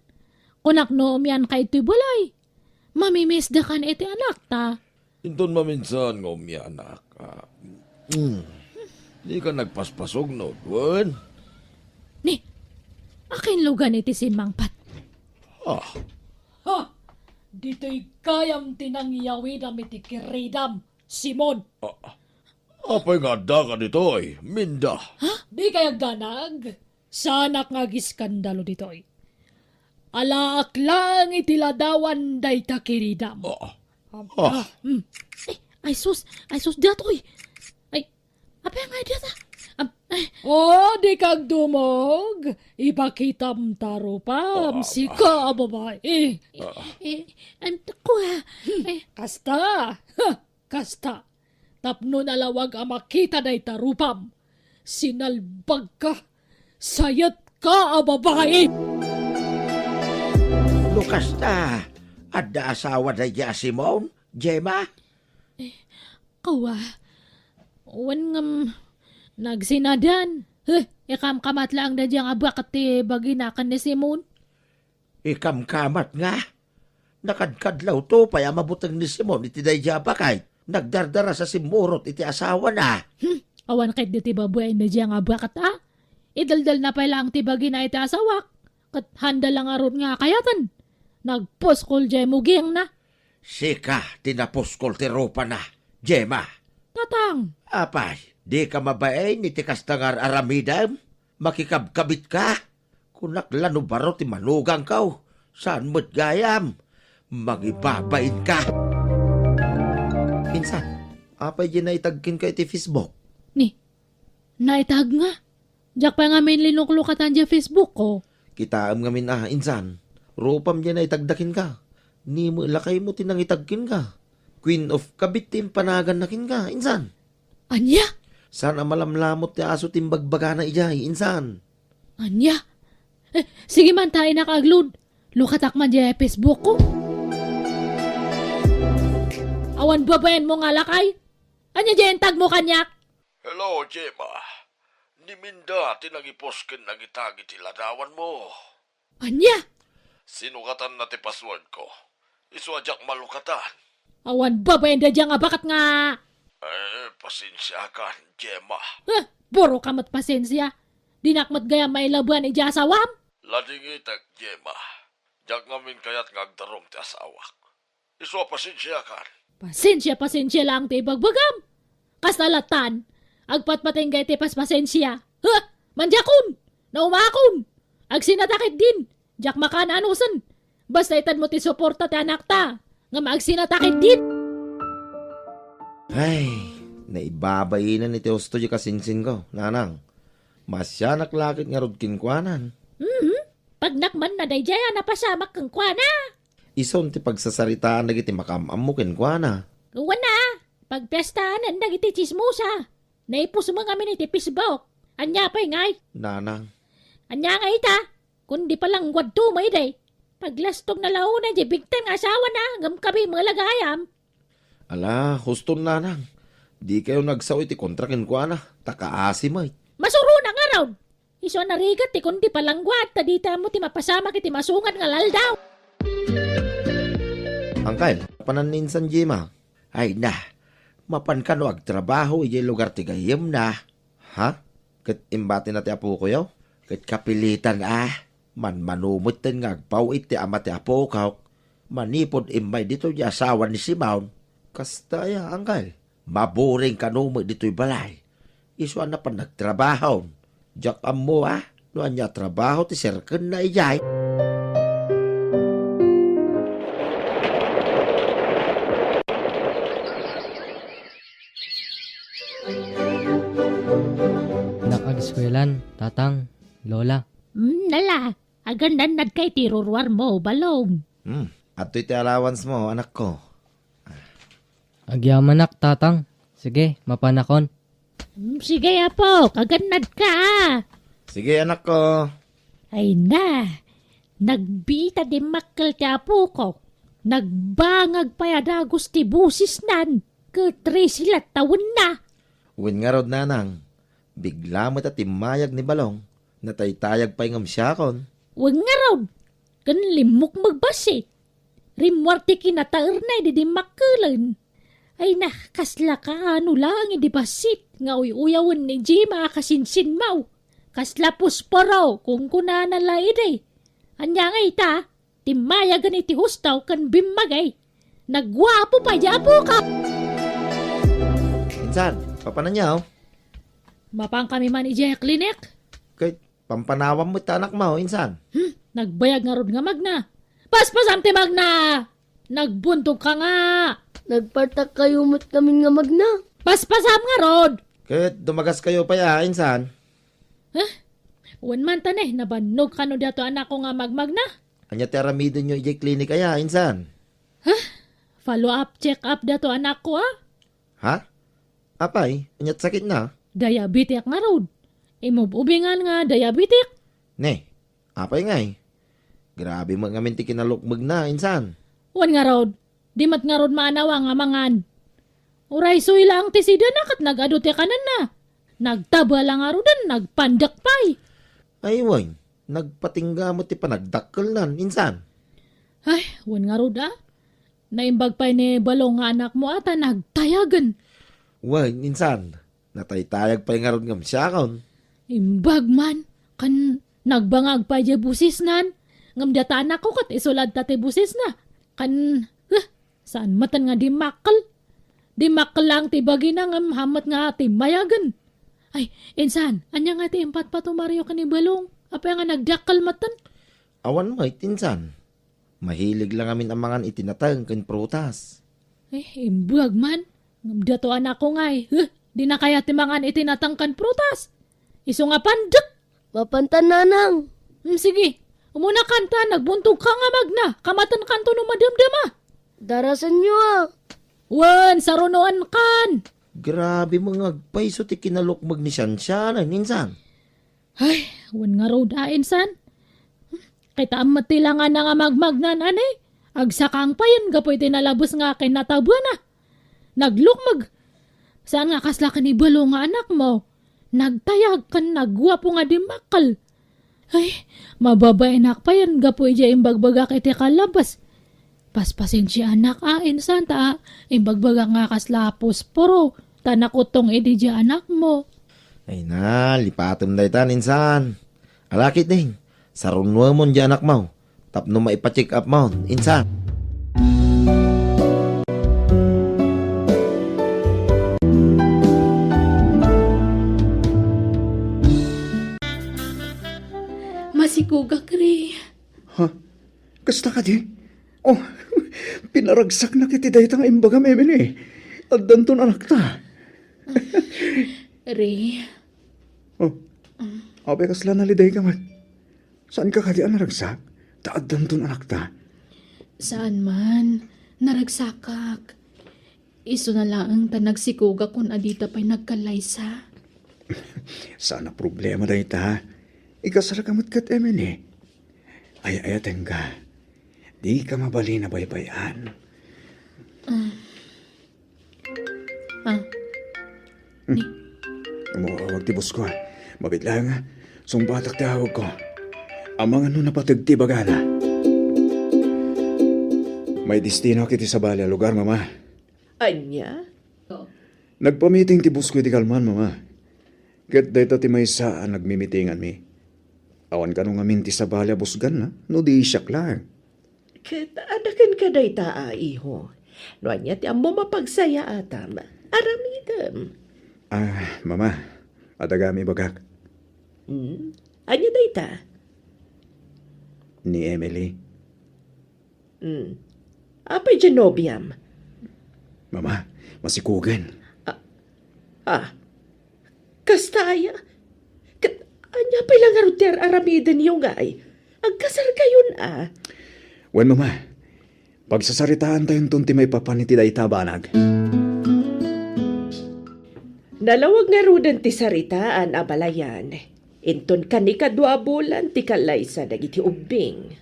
Kunak noom yan kay ito'y balay. Mamimiss da kan iti anak ta. Inton maminsan ng mi anak. Di ka nagpaspasog no, Gwen? Ni, akin lugan iti sinmangpat. Ah, Ha! Dito'y kayam tinangyawid am iti kiridam, Simon. apay nga da ka ditoy, minda. Ha? Di kayag danag? Sanak nga giskandalo ditoy. Alaak lang itiladawan day ta kiridam. Ay sus, datoy. Ay, apay nga data. Di kag dumog. Ipakitam tarupam, sika babae. Kasta. Kasta. Tapno nalawag ang makita day tarupam. Sinalbag ka. Sayat ka, babae. Lukas ta, adda asawa dahi ja Simon, Jema. Kawa. Wan ngam nagsinadan. Ikam kamat lang da diyang abakat ti baginakan ni Simon. Ikam-kamat nga. Nakadkadlaw to, paya mabutang ni Simon, iti dahi ja bakay. Nagdardara sa simurot, iti asawa na. Awan kahit di ti babuay na diyang abakat Idaldal na pa lang ti bagina iti asawak. Kat handa lang aron nga kayatan. Nagposkol diyay muging na. Sika, tinaposkol ti ropa na, Jema. Tatang. Apay, di ka mabain, iti kastangar aramidam. Makikabkabit ka. Kunak lano baro ti manugang kaw. Saan mo't gayam? Magibabain ka. Pinsan, apay di na itagkin ka iti Facebook. Ni, naitag nga. Diyak pa nga may linuklukatan dyan Facebook ko. Kitaam nga min insan. Ropam di na itagdakin ka. Ni mo lakay mo tinang itagkin ka. Queen of kabit tim panagan nakin ka, insan. Anya? Sana malamlamot ti aso tim bagbaga na ijay, insan. Anya? Sige man tayo nakaglod. Lukatak man dyan Facebook ko. Awan babayan mo nga lakay. Anya dyan tag mo kanyak? Hello, Jema. Ni minda tinagiposken nagitagi ti ladawan mo. Anya? Sinukatan na ti password ko. Iswadyak malukatan. Awan babayan da dyan nga bakat nga. Pasensya ka, Jema. Boro kamat pasensya. Dinakmat gaya may labuan ija asawam. Lading itak, Jema. Jak ngamin kayat ngagdarom ti asawak. Iso pasensya ka. Pasensya lang ti bagbagam. Kasalatan, agpatpatinggay ti pasensya. Ha? Manjakon, naumakon, ag sinatakit din, jak makananusan. Basta itad mo ti suporta ti anak ta, nga maag-sinatakit din. Ay, naibabay na ni Teosto di kasinsin ko, nanang. Masya naklakit nga rod kinkwanan. Pag nakman na day jaya napasamak kang kwana. Ison ti pagsasaritaan na giti makamam mo kinkwana. Gawa na, pag piyestahan na iti chismosa. Naipos mo kami ni ti Facebook. Anya pa'y ngay. Nanang, Anya nga ita, kundi palang wadto may day. Paglastog na launa di bigtan nga asawa na, gam kami mga lagayam. ala, huston nanang. Di kayo nagsaw iti kontra kinkwana. Takaasi mo. Masuro na nga raw. Iso narigat ti kundi palang gwat, tadita mo ti mapasamak iti masungat nga laldaw. Angkal, pananinsan Jima. Ay na, mapan ka no agtrabaho iti lugar ti gayem na. Ha? Kat imbati na ti apo ko yaw? Kat kapilitan manumot ten nga agpaw iti ama ti apo kaw. Manipod imbay dito di asawa ni Simon. Kasta ya, angkal. Maburing kanumot dito'y balay. Iso na pa nagtrabaho. Diyak mo no anya trabaho ti serken na ijay. Nakag-eskwelahan, tatang, lola. Nala, agandan nad kay tirurwar mo, balong. At iti allowance mo, anak ko. Agyamanak, tatang. Sige, mapanakon. Sige apo, kaganad ka. Sige, anak ko. Ay na, nagbita di makkel ti apo ko. Nagbangag payadagos ti busis nan. Katri sila tawon na. Uwin nga rod nanang. Bigla mo timayag ni Balong. Nataytayag pa yung amsyakon. Huwag nga raw. Kan limok magbasi. Rimwarte kinataer na di makkelan. Ay na, kasla ka ano lang di basit. Nga uyawan ni Jima kasinsin mau. Kasla pusporo kung kunana laide. Anya nga ita, timayagan iti hustaw kan bimagay. Nagwapo pa yapo ka. Insan, papananyaw. Mapang kami man ijay klinik. Kay pampanawam mo tanak mo, insan. Nagbayag nga rod nga magna. Paspasam ti magna. Nagbuntog ka nga. Nagpartak kayo mo't kami nga magna. Paspasam nga rod. Kaya dumagas kayo pa ya, insan. Wan man taneh, nabanog ka no dato anak ko nga magmagna. Anya teramidin nyo ijay klinik kaya, insan. Follow up, check up dato anak ko Ha? Apay, anyat sakit na. Diabetic nga rod. Imububingan nga diabetic. Ne, apay ngay. Grabe mo nga minti kinalukmag na, insan. Wan nga rod. Di mat nga rod maanawa nga mangan. Uray suy lang ti sida na kat nag-adote kanan na. Nagtaba lang nga rodan, nagpandak pay. Ay, way, nagpatingga mo ti panagdakkel nan, insan. Ay, wan nga rod Naimbag pay ni Balong nga anak mo ata nagtayagan. Way, insan. Nataytayag pa yung nga ron ngam siyakon. Imbag man, kan nagbangag pa di busis nan. Ngam data anak ko kat isulad tate busis na. Kan, saan matan nga di makal? Di makal lang ti bagi na ngam hamat nga ti mayagan. Ay, insan, anya nga ti impat pa tumaryo ka ni Balong. Apa nga nagdakal matan? Awan mo, insan. Mahilig lang amin ang mga itinatang kan prutas. Imbag man. Ngam dato anak ko ngay. Di na kaya ti mga itinatangkan prutas. Iso nga pandak. Mapantan nanang. Sige, umuna kanta, nagbuntog ka nga magna. Kamatan kanto no madamdama. Darasan nyo Wan, sarunoan kan. Grabe mo nga agpaiso ti kinalukmag ni Shanshanan, insan. Ay, wan nga road insan. Kita amat tilangan na nga magmagnan, Agsakang pa yan, gapoy tinalabos nga kay natabwa na. Naglukmag. Saan nga kasla ka ni Balong nga anak mo? Nagtayag kan nagwapo nga di makal. Ay, mababay anak pa yan, gapoy dya imbagbaga kay ti kalabas. Paspasin siya anak insan ta. Imbagbaga nga kaslapos poro. Tanakutong edi dya anak mo. Ay na, lipatom na itan, insan. Alakit din. Sarunwa mo dyan anak mo. Tapno maipacheck up mo, insan. sikugak, Ray. Ha? Kasta ka di? Oh, pinaragsak na kiti dahi nga imbagam, Emily. At danton anak ta. Ray, Oh, abe kasla naliday ka man. Saan ka kadi naragsak? Taad danton anak ta. saan man? Naragsakak. Iso na lang ta nagsikugak kung adita pa'y nagkalaysa. Sana problema dahi ta. Ikasara kamot kat, Emily. Ayayaten ka. Di ka mabali na baybayan. Umuawag ti boss ko. Mabitla nga. Sumbatak ti awag ko. Amang ano napatagti bagana. May destino kiti sa bala lugar, mama. Anya? Nagpamiting ti boss ko ti kalman, mama. Kat dito ti may saan nagmimitingan mi. Awan ka nung amin ti sa bala busgan na. No di siyak lang. Kita adakan ka day taa, iho. No anya ti ammo mapagsaya atam. Aramidam. Mama. Adagami bagak. Anya day ta? Ni Emily. Apay genobiam. Mama, masikugan. Kastaya. Anya pa'y lang aruter aramidan yung ay. Agkasar kayon Wen, mama. Pagsasaritaan tayong tunti may papaniti da itabanag. Nalawag nga rudan ti saritaan abalayan. Inton kanika dua bulan ti kalaysa dagiti ubing.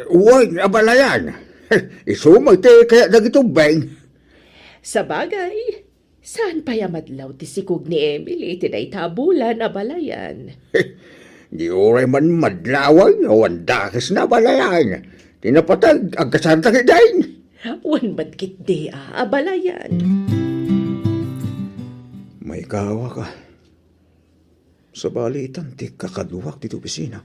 Huwag abalayan. Isumag ti kaya nagitubeng. Sa bagay, saan pa yamadlaw ti sikog ni Emily ti tabulan abalayan? Di oray man madlawan, awan dakis na abalayan. Tinapatag, agkasanta kidain. Wan madkit di abalayan. May kawa ka. Sa balitan, ti kakaduwak dito opisina.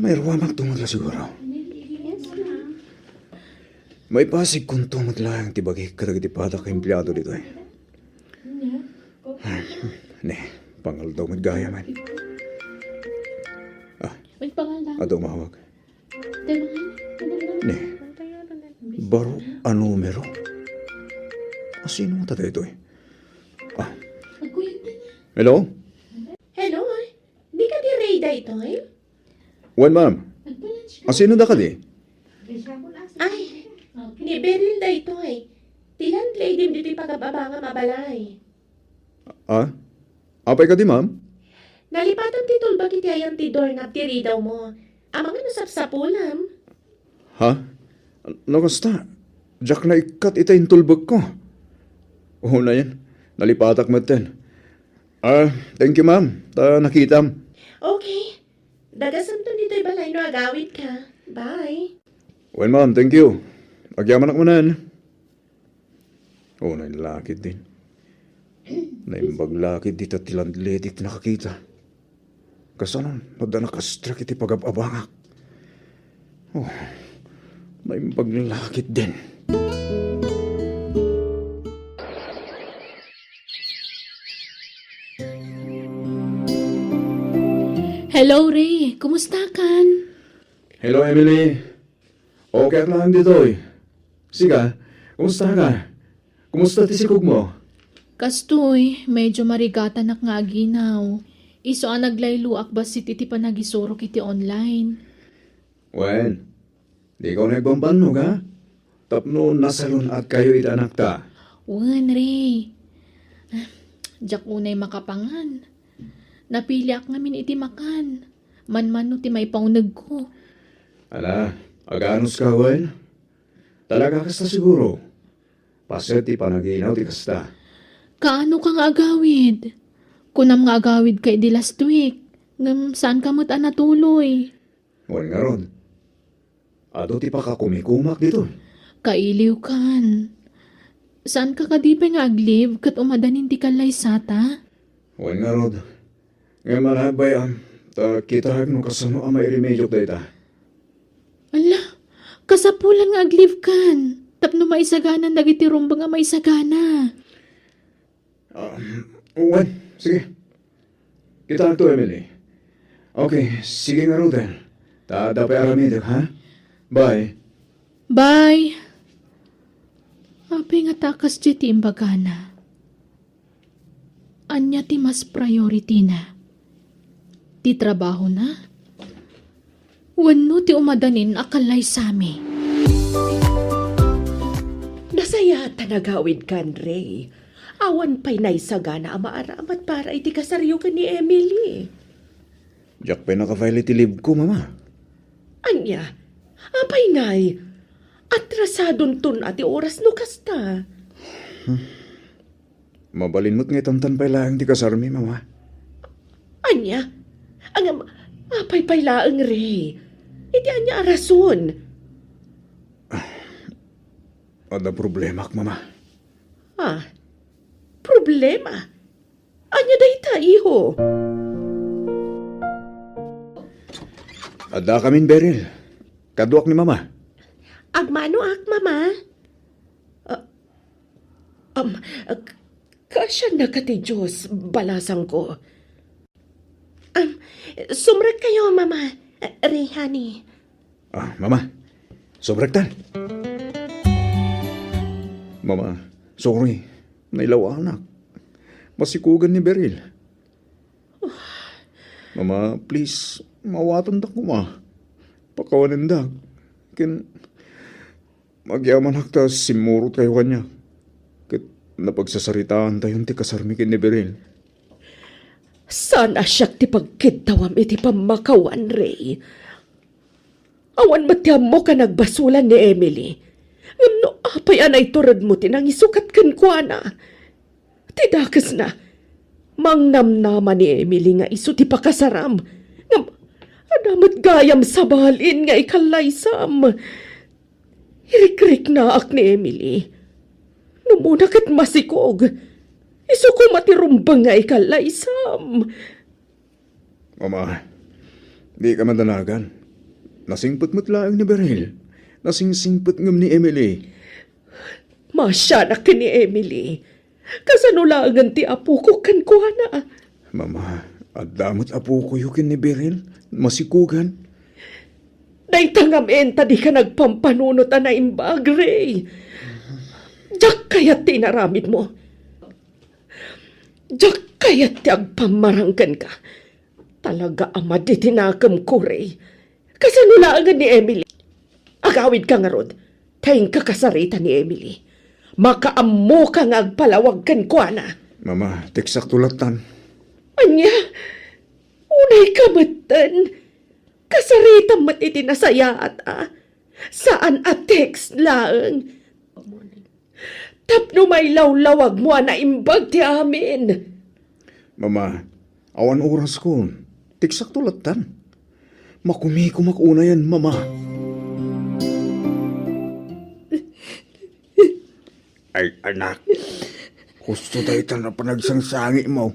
May ruwamag tumagla siguro. May pasig kung tumagla ang tibagi kadagitipada ka empleyado dito eh. Ne, pangal daw magaya man. May pangalan. Ado mawag. Ne, baro anumero. Sino mo tayo ito eh? Hello? Hello, di ka di Rayda ito Wan, ma'am. Sino da ka di? Ay, ni Beryl da ito Tilan lady di pagkababa nga mabalay. Apay ka di, ma'am? Nalipatan ti tulbag iti ayan ti doorknob ti ridaw mo. Amang nasapsapulam. Ha? Nakasta? Jack na ikat ita yung tulbag ko. Oo na yan. Nalipatak mo ten. Thank you, ma'am. Nakitam. Okay. Dagasam to dito'y balay no agawid ka. Bye. Well, ma'am, thank you. Agyaman ako na. Oo na yung lakid din. Naimbag dito tilandletik nakakita. Kasanon, nadanakastrak iti pagababangak. Oh, naimbag lakid din. Hello, Ray. Kumusta kan? Hello, Emily. Okay lang dito eh. Siga, kumusta ka? Kumusta tisikog mo? Kastoy, medyo marigata nak nga aginaw. Iso ang naglayluak ba si titi pa nagisuro kiti online? Wen, di ko nagbambanog ha? Tapno nasalon at kayo itanak ta. Wan, Ray. Diyak unay makapangan. Napili ak ngamin iti makan. Man-man no ti may paunag ko. Ala, aganos ka, Wen? Talaga kasta siguro. Paset ti panaginaw ti kasta. Kaano kang agawid? Kunam nga agawid kay di last week. Ngam saan ka mo't natuloy? Wen nga ron. Ado ti pa ka kumikumak dito. Kailiw kan. Saan ka kadipay nga agliv kat umadanin ti kalay sata? Wen nga ron. Ngayon malabay ta kita no kasano ang may remedyo data. Ala, kasapulan nga agliv kan. Tapno maisaganan dagiti rumba nga maisagana. Wen, sige. Kita to, Emily. Okay, sige nga Ruden. Dapat aramidag, ha? Bye. Bye. Api nga takas di timbagana. Anya ti mas priority na. Ti trabaho na. Wano ti umadanin akalay sami. Nasaya tanagawin kan, Ray. Awan pa'y naisagana amaaramat para iti kasaryo ka ni Emily. Jack pa naka-file iti leave ko, mama. Anya, apay ngay. Atrasadon tun ati oras no kasta. Mabalinmot nga itamtan pa lang di kasarmi, mama. Anya, ang apay pailaang, Ray. Iti anya arason. Ada problema ak, mama. Problema. Anya dayta, iho. Ada kamin Beryl. Kaduak ni mama. Agmano ak, mama? Kasya na ka ti Diyos, balasang ko. Sumrek kayo, mama. Rehani. Mama. Sobrektan. Mama, sorry. Nailaw anak. Masikugan ni Beryl. Mama, please. Mawatan da ko, ma. Pakawanan da. Magyaman hakta simurot kayo kanya. Kit napagsasaritaan tayong ti kasarmi kin ni Beryl. Sana siya ti pagkitawam iti pamakawan, Ray. Awan matiyam mo ka nagbasulan ni Emily. Ngano apay anay turad mo tinang isukat kan kwa na. Tidakas na. Mangnamnama ni Emily nga iso ti pakasaram. Adamat gayam sa balin nga ikalaysam. Hirikrik na ak ni Emily. Numuna kat masikog. Iso ko matirumbang nga ikalaysam. Mama, di ka madanagan. Nasingput mo't laang ni Beryl. Nasingsingput ngam ni Emily. Masya na ka ni Emily. Kasanulangan ti apo ko kan kuha na. Mama, adamot apo ko yukin ni Beryl. Masikugan. Naitangam enta di ka nagpampanunot na imbag, Ray. Diyak kaya't tinaramid mo. Diyak kaya't ti agpamaranggan ka. Talaga ama di tinakam ko, Ray. Kasanulangan ni Emily. Agawid ka nga rod. Tayong kakasarita ni Emily. Makaammo ka nga agpalawag kan kwa na. Mama, teksak tulatan. Anya, unay kamatan. Kasarita mat iti nasaya at saan at text lang. Tapno may lawlawag mo na imbag ti amin. Mama, awan oras ko. Teksak tulatan. Makumiko makuna yan, mama. Ay, anak. Gusto tayo na panagsangsangi mo.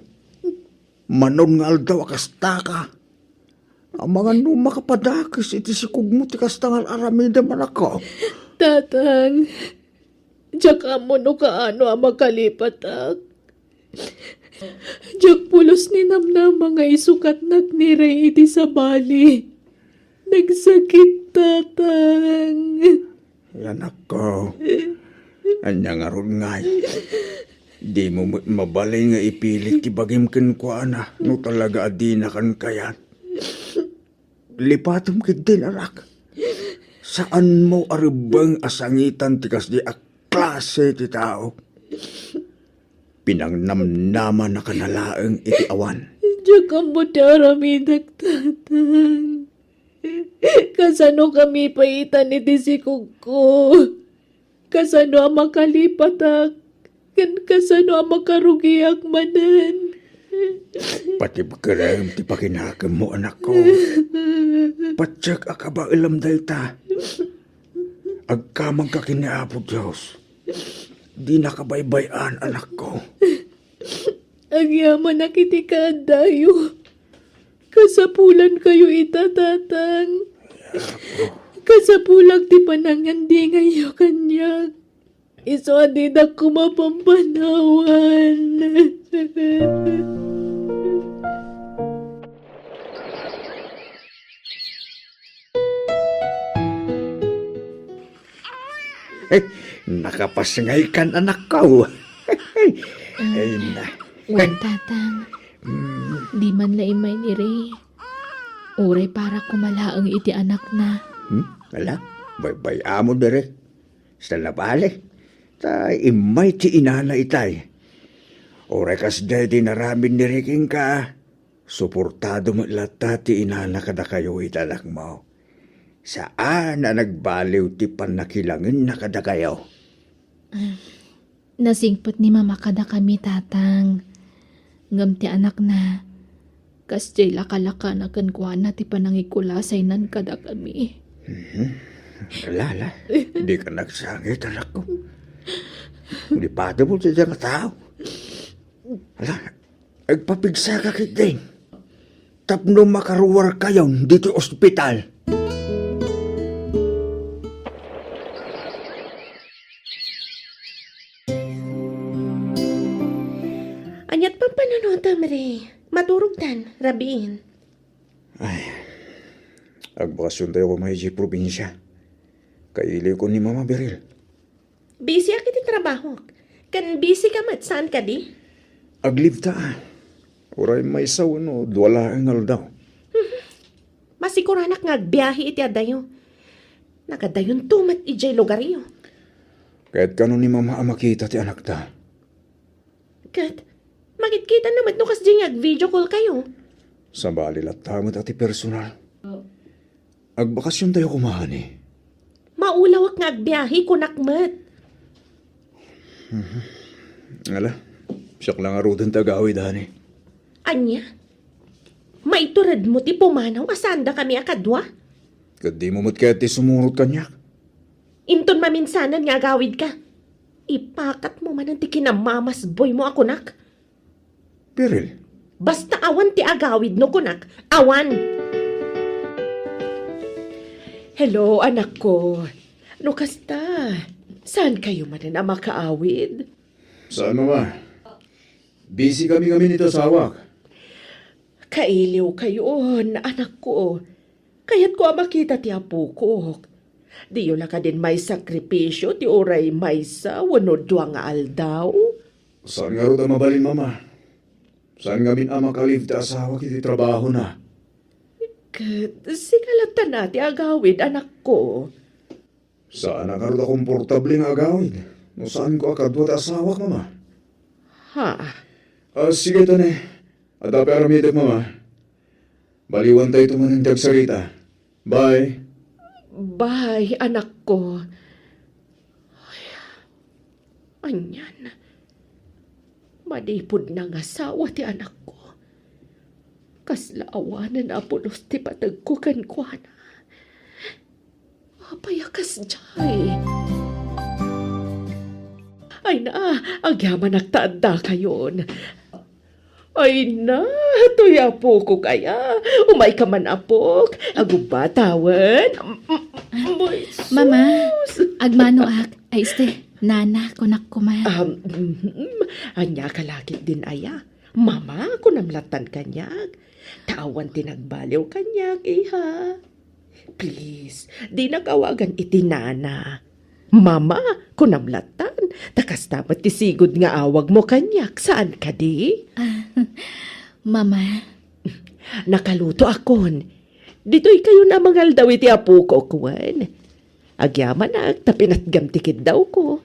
Manon nga aldaw akasta ka. Ang mga makapadakis iti si kugmo ti kastangal aramida man ako. Tatang, diyak amo no kaano ang makalipatak. Diyak pulos ni namnam mga isukat nagniray iti sa bali. Nagsakit, tatang. Yan ako. Anya nga ron ngay. Di mo mabalay nga ipilit ti bagim ken ko ana. No talaga adi na kan kayat. Lipatom kid din anak. Saan mo aribang asangitan ti kas di a klase ti tao? Pinangnamnaman na kanalaang iti awan. Diyak amo ti aramidak, tatang. Kasano kami paitan iti sikog ko? Kasano ang makalipatak? Kasano ang makarugiak manan? Pati bagaram ti pakinakam mo anak ko. Patsak akaba ilam dayta. Agkamang kakiniapo Diyos. Di nakabaybayan anak ko. Agyaman na kiti dayo. Kasapulan kayo itatatang. Kasapulag ti panangandi ngayon kanyak. Iso adida ko mapampanawan. Nakapasngay kan anak ko. Ay na. Wan tatang, di man laimay ni Ray. Uray para kumalaang iti anak na. Wala, bay amo dire. Sa labali. Ta imay ti inana itay. Oray kas di naramin ni Riking ka. Suportado mo lata ti inana kada kayo itanak mo. Saan na nagbaliw ti panakilangin na kada kayo? Nasingpot ni mama kada kami tatang. Ngam ti anak na. Kas jay lakalaka na kankwana ti panangikulasay nan kada kami. Wala, di ka nagsangit anak ko. Di pa mo sa diyang tao. Wala, agpapigsa ka kiting. Tapno makaruwar kayo dito ospital. Anyat pa pananutam, Ray. Maturog tan, rabiin. Agbakasyon tayo ko may probinsya. Kaili ko ni Mama Beril. Busy akit yung trabaho. Kan busy ka mat, saan ka di? Agliv ta. Uray may sawano, wala ang aldaw. Masikuranak nga agbiyahe iti adayo. Nakadayon tumat ijay lugaryo. Kahit kano ni Mama makita ti anak ta. Kat, makikita naman no kas di video call kayo. Sa balilat tamot ati personal. Agbakasyon tayo kumahani. Maulawak nga agbiyahe kunakmat. Ala, siyak lang arudan tagawid, hani. Anya? Maiturad mo ti pumanaw asanda kami akadwa? Kadi mo mat kaya ti sumurot kanyak. Inton maminsanan nga agawid ka. Ipakat mo man ang ti kinamamas boy mo ako nak. Beril, Basta awan ti agawid no kunak. Awan! Hello, anak ko. No kasta? Saan kayo man na makaawid? saan Mama? Busy kami nito sa awak. Kailiw kayo, anak ko. Kaya't ko makita ti apo ko. Di yun ka din may sakripisyo, ti oray may sa wanod nga aldaw. Saan nga ro ta mabalin, Mama? Saan nga min ama kalif ti asawa kiti trabaho na? Sigalatan na ti agawid, anak ko. Saan nga ro ta komportable nga agawid? No saan ko akadwa ti asawa, Mama? Ha? Sige tane. Adapi aramidag, Mama. Baliwan tayo tumanindag sarita. Bye. Bye, anak ko. Ay, anyan. Madipod na nga asawa ti anak ko. Kaslaawanan na pulos ti patag ko kankwana. Papayakas jay. Ay na, agyaman nagtaanda kayon. Ay na, tuya po ko kaya. Umay ka man apok. Aguba tawan. Mama, agmano ak. Ay este, nana, kunak kuman. Anya kalakit din aya. Mama, kunamlatan kanyag. Tawan tinagbaliw kanyag, iha. Please, di nagawagan iti nana. Mama, kunamlatan. Takas dapat tisigod nga awag mo kanyak. Saan ka di? Mama, Nakaluto akon. Dito'y kayo na mangal daw iti apo ko, kuwan. Agyaman na, tapinatgamtikid daw ko.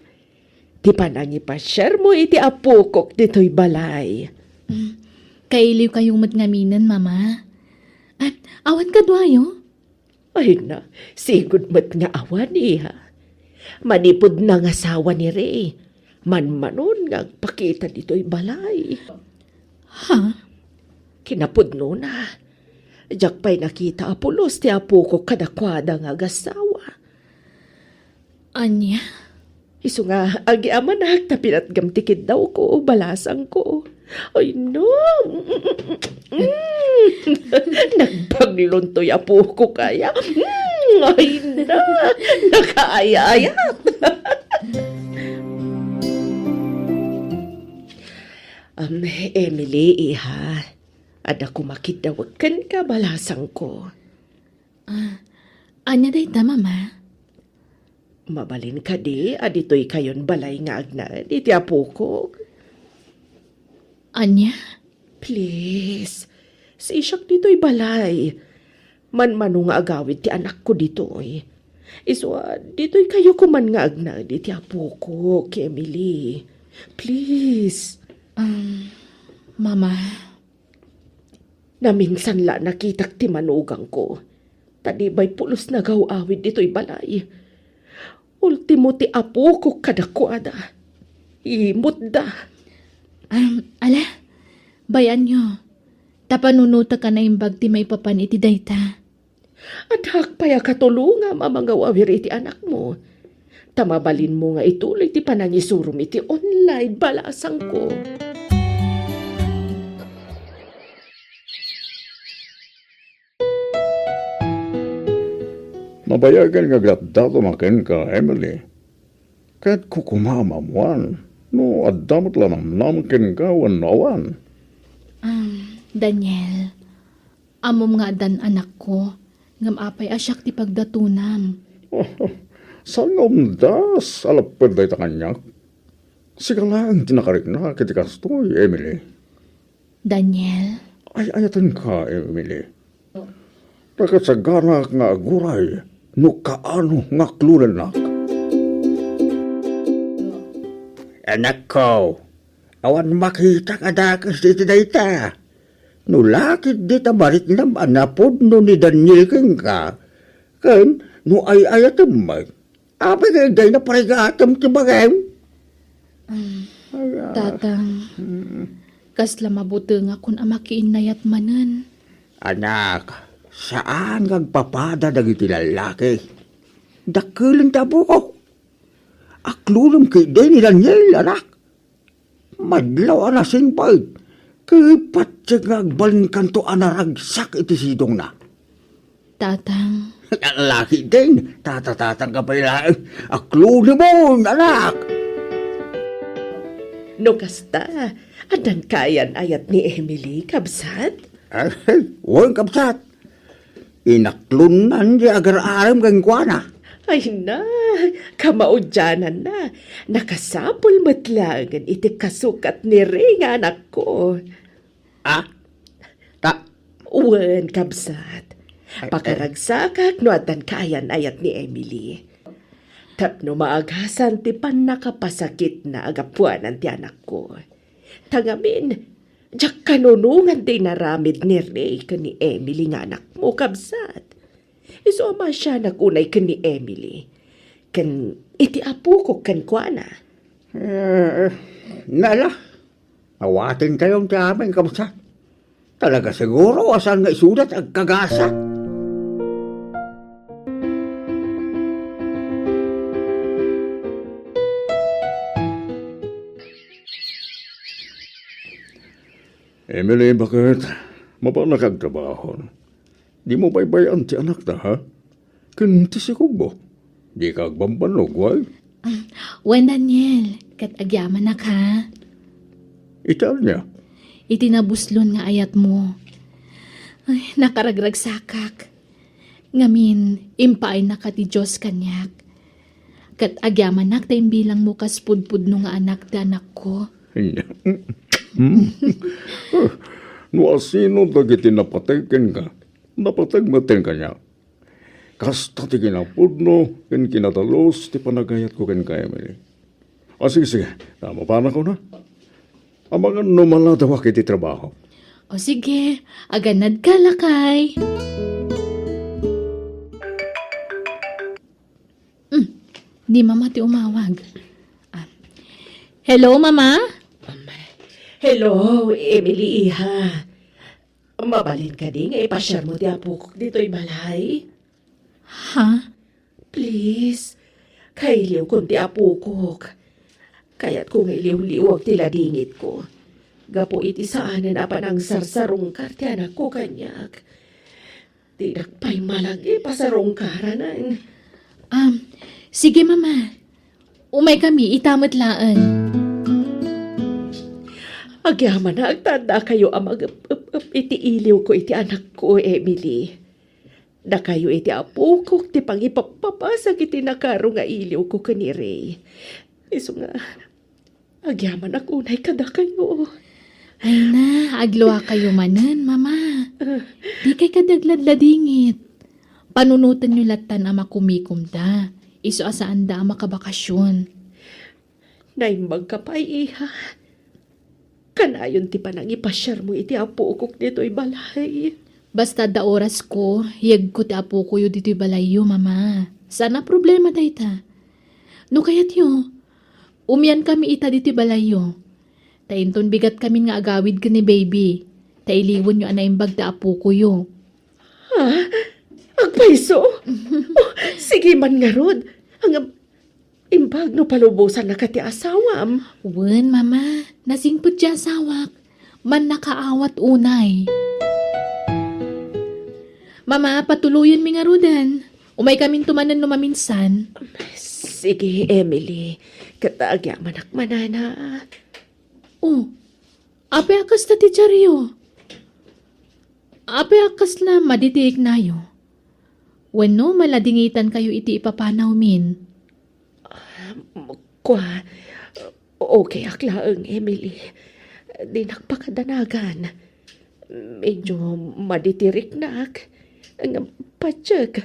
Ti panangi pa share mo iti apo ko dito'y balay. kailiw kayong matngaminan, Mama. At awan ka duayo? Ay na, sigod mat nga awan iha. Manipod na nga asawa ni Ray. Manmanon nga pakita dito'y balay. Ha? Kinapod no na. Diyak pa'y nakita apulos ti apo ko kadakwada nga gasawa. Anya? Iso nga, agyaman na, tapinatgamtikid daw ko, balasang ko. Ay no! Nagpagluntoy apo ko kaya. Ay na! Nakaayayat! Emily, iha. Ada ko makidawagkan ka, balasang ko. Anya day ta, Mama? Mabalin ka di, adito'y kayon balay nga agna, iti apo ko. Anya? Please, si isak dito'y balay. Man-mano nga agawid ti anak ko dito'y. Iswa, dito'y kayo kuman nga agna, iti apo ko, ki Emily. Please. Mama, Na minsan la nakitak ti manugang ko. Tadibay pulos na gawawid dito'y balay. Ultimo ti apo ko kadakwada. Imot da. ala, bayan nyo. Tapanunuta ka na imbag ti may papan iti dayta. At hakpaya katulunga mamangawawir iti anak mo. Tamabalin mo nga ituloy ti panangisurum iti online balasang ko. Nabayagan nga glatdato makin ka, Emily. Kahit kukumamamuan, no adamot lang namkin ka wanawan. Daniel, amom nga dan anak ko, ngam apay asyak ti pagdatunam. Saan nga umdas, alapad day ta kanyak? Sige lang, tinakarik na kitikas to'y, Emily. Daniel, Ay, ayatan ka, Emily. Nakasagana nga aguray, no kaano nga kluranak. Anak ko, awan makita ka dakas dito dayta. No lakit dita barit nam anapod no ni Daniel king ka. Ken, no ay ayatam mag. Apa kay day na parigatam ti bagay? tatang, kasla mabuti nga kun amakiin nayat manen. Anak, saan kang papada dagiti lalaki? Dakilang tabo ko. Aklulong kay day ni Daniel, anak. Madlaw anasing pag. Kay patsig nga agbalin kanto anaragsak iti sidong na. Tatang, Laki din, tatatatang ka pa ilang. Aklulong mo, anak. No kasta, adan kayan ayat ni Emily, kabsat? Ay, huwag kapsat. Inaklunan di agar-aram kang kuwana. Ay na, kamaudyanan na. Nakasapol matlangan iti kasukat ni Ring anak ko. Ah, ta, Uwan, kabsat. Pakaragsakak no adan kayan ayat ni Emily. Tapno maaghasan ti pan nakapasakit na agapuanan ti anak ko. Tangamin, jak kanunungan di naramid ni Ray ka ni Emily nga anak mo, kabsat. Isoma siya nakunay ka ni Emily. Kan iti apo ko kan kuana. nala. Awatin kayong ti aming kapsat. Talaga siguro asan nga isudat ang kagasa. Emily, bakit? Mapa nakagtrabaho. Di mo baybayan ti anak na, ha? Kinti si Kubo. Di ka agbambanog, why? wen Daniel, kat agyaman na ka. Italya. Itinabuslon nga ayat mo. Ay, nakaragragsakak. Ngamin, impaay na ka ti Diyos kanyak. Kat agyaman nak tayong bilang mo kaspudpud no nga anak da anak ko. No asino dagiti napatagken ka, napatagmaten ka niya. Kasta ti kinapudno, ken kinatalos, ti panagayat ko ken ka, Emily. Sige, tama pa na ko na. Amangan no maladawa kiti trabaho. O sige, aganad ka lakay. Di mama ti umawag. Hello, mama? Hello, Emily iha. Mabalin ka di nga ipasyar mo ti apo ko dito'y balay. Ha? Please, kailiw kong ti apo ko. Kaya't kung iliw-liwag ti ladingit ko. Gapo iti saanan apan ang sarsarong ti anak ko kanyak. Tidak pa'y malagi pasarong karanan. Sige, mama. Umay kami, itamot laan. Agyaman na agtanda kayo ang iti iliw ko iti anak ko, Emily. Da kayo iti apukok ti pangipapapasa kiti nakaro nga iliw ko kaniri. Iso nga, agyaman akunay kada kayo. Ay na, agluwa kayo manan, mama. Di kay kadaglad ladingit. Panunutan nyo latan ama kumikum da. Iso asaan da ama kabakasyon. Naimbag ka pa iha. Kanayon ti panang ipasyar mo iti apukok dito'y balay. Basta da oras ko, hiyag ko ti apo ko yu dito'y balayo, mama. Sana problema da ita. No kayat yo, umyan kami ita dito'y balayo. Tainton bigat kami nga agawid ka ni baby. Tailiwan yo anaimbag da apo ko yu. Ha? Agpaiso? Oh, sige man nga rod. Ang imbag no palubusan na kati asawam. Wen, mama. Nasingpot siya sawak. Man nakaawat unay. Mama, patuluyan mi nga rudan. Umay kaming tumanan no maminsan. Sige, Emily. Katagyaman manana. Oh, ape akas na ti Charyo. Ape akas na maditiik na yo. Wano maladingitan kayo iti ipapanaw min. Kwa, okay aklaang, Emily. Di nakpakadanagan. Medyo maditirik nak. Nga patsyak.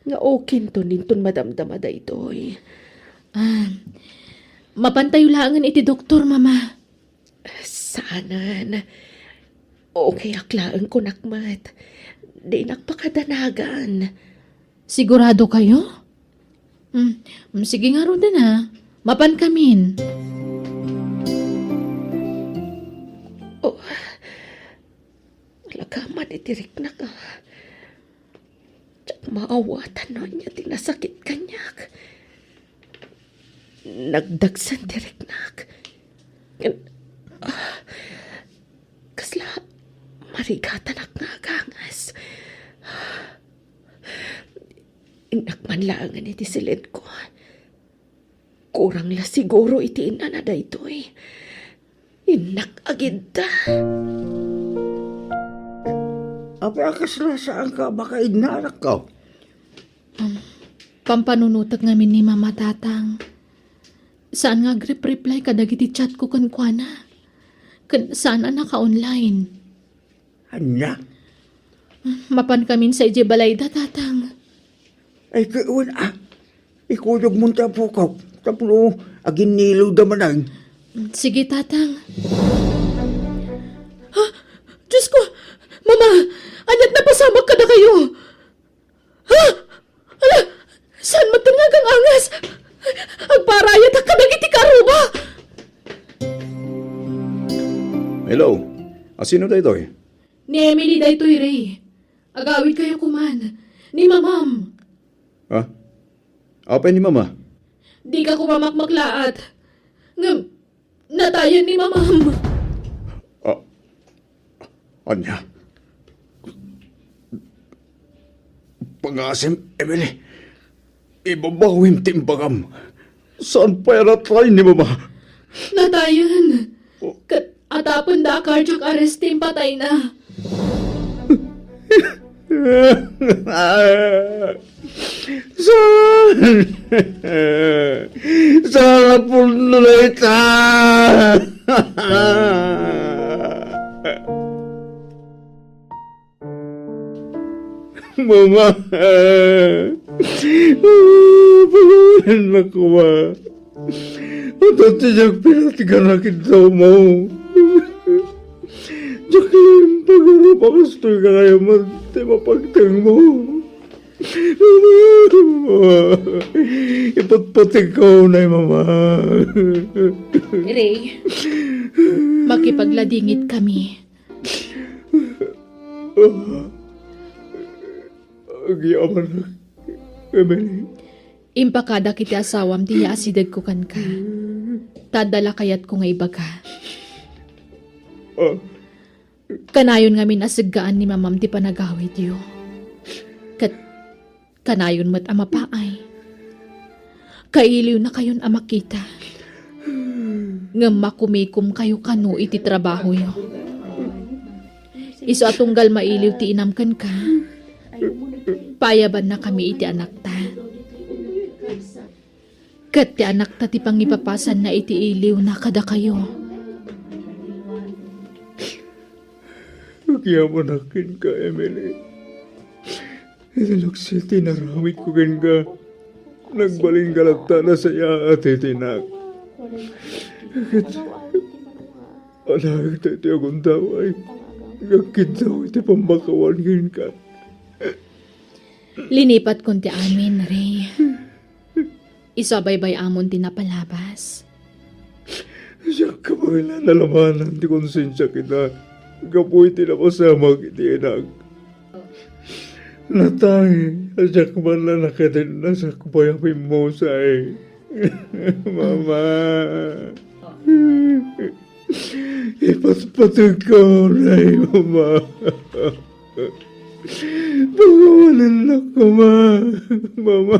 Nga okay to ninton madamdamada ito'y. Mapantayo langan iti doktor, mama. Saanan. Okay aklaang ko nakmat. Di nakpakadanagan. Sigurado kayo? Sige nga rudan ha. Mapan kamin. Oh, talaga maditirik na ka. Tsak maawatan no niya tinasakit kanyak. Nagdagsan direk nak. Kasla marigatan ak nga gangas. Inakmanlangan iti silid ko. Kurang la siguro iti inanada ito'y. Inak agid da. Apa akas na saan ka baka ignarak ka? Pampanunutag ngamin ni mama tatang. Saan nga reply kadagiti chat ko kan kuana? Saan naka-online? Anya? Mapan kamin sa ije balay da tatang. Ay kaiwan ikuyog mo tapo ka. Tapos agin nilaw damanang. Sige tatang. Ha? Diyos ko! Mama! Anyat na pasamak ka na kayo! Ha? Ala! Saan matinag ang angas? Agparayat ka nagiti karuba! Hello? Sino da ito eh? Ni Emily daytoy Ray. Agawid kayo kuman. Ni mamam. Ha? Apa ni mama? Di ka kumamakmaklaat. Natayan ni mamam. Anya? Pangasim, Emily. Ibabawin timbagam. Saan pa yaratry ni mama? Natayan. Atapon da cardiac arrest team patay na. Sana punuloy ta! Mama! Pagawin na ko ba? Ito tiyak pinatigan na kita mo. Jacqueline, pag-arap ako sa ka kaya mapagtang mo. Ipatpating ko na mama. Ray, makipagladingit kami. Agyaman na, Emily. Impakada kiti asawam ti asidag ko kan ka. Tadala kayat ko nga ibaga. Kanayon nga minasaggaan ni mamam ti panagawid yo. Kanayon mat amapaay. Kailiw na kayon amakita. Nga makumikum kayo kano iti trabaho yo. Iso atunggal mailiw ti inamkan ka. Payaban na kami iti anak ta. Kat ti anak ta ti pangipapasan na iti iliw na kada kayo. Nagyaman akin ka, Emily. Italaksit tinaramit ko kin ka. Nagbaling galagta na saya at itinak. Alag tayo ti akong taway. Gagkid daw iti pambakawan kin ka. Linipat kon ti amin, Ray. Isabaybay amon tinapalabas. Siya ka ba nalamanan ti konsensya kita. Kapoy tinapasamag iti enak. Natay, asyak man na nakatin na sa kupayapin mo sa Mama. Ipatpatag ko, Ray, Mama. Pagawalan na ko, Mama.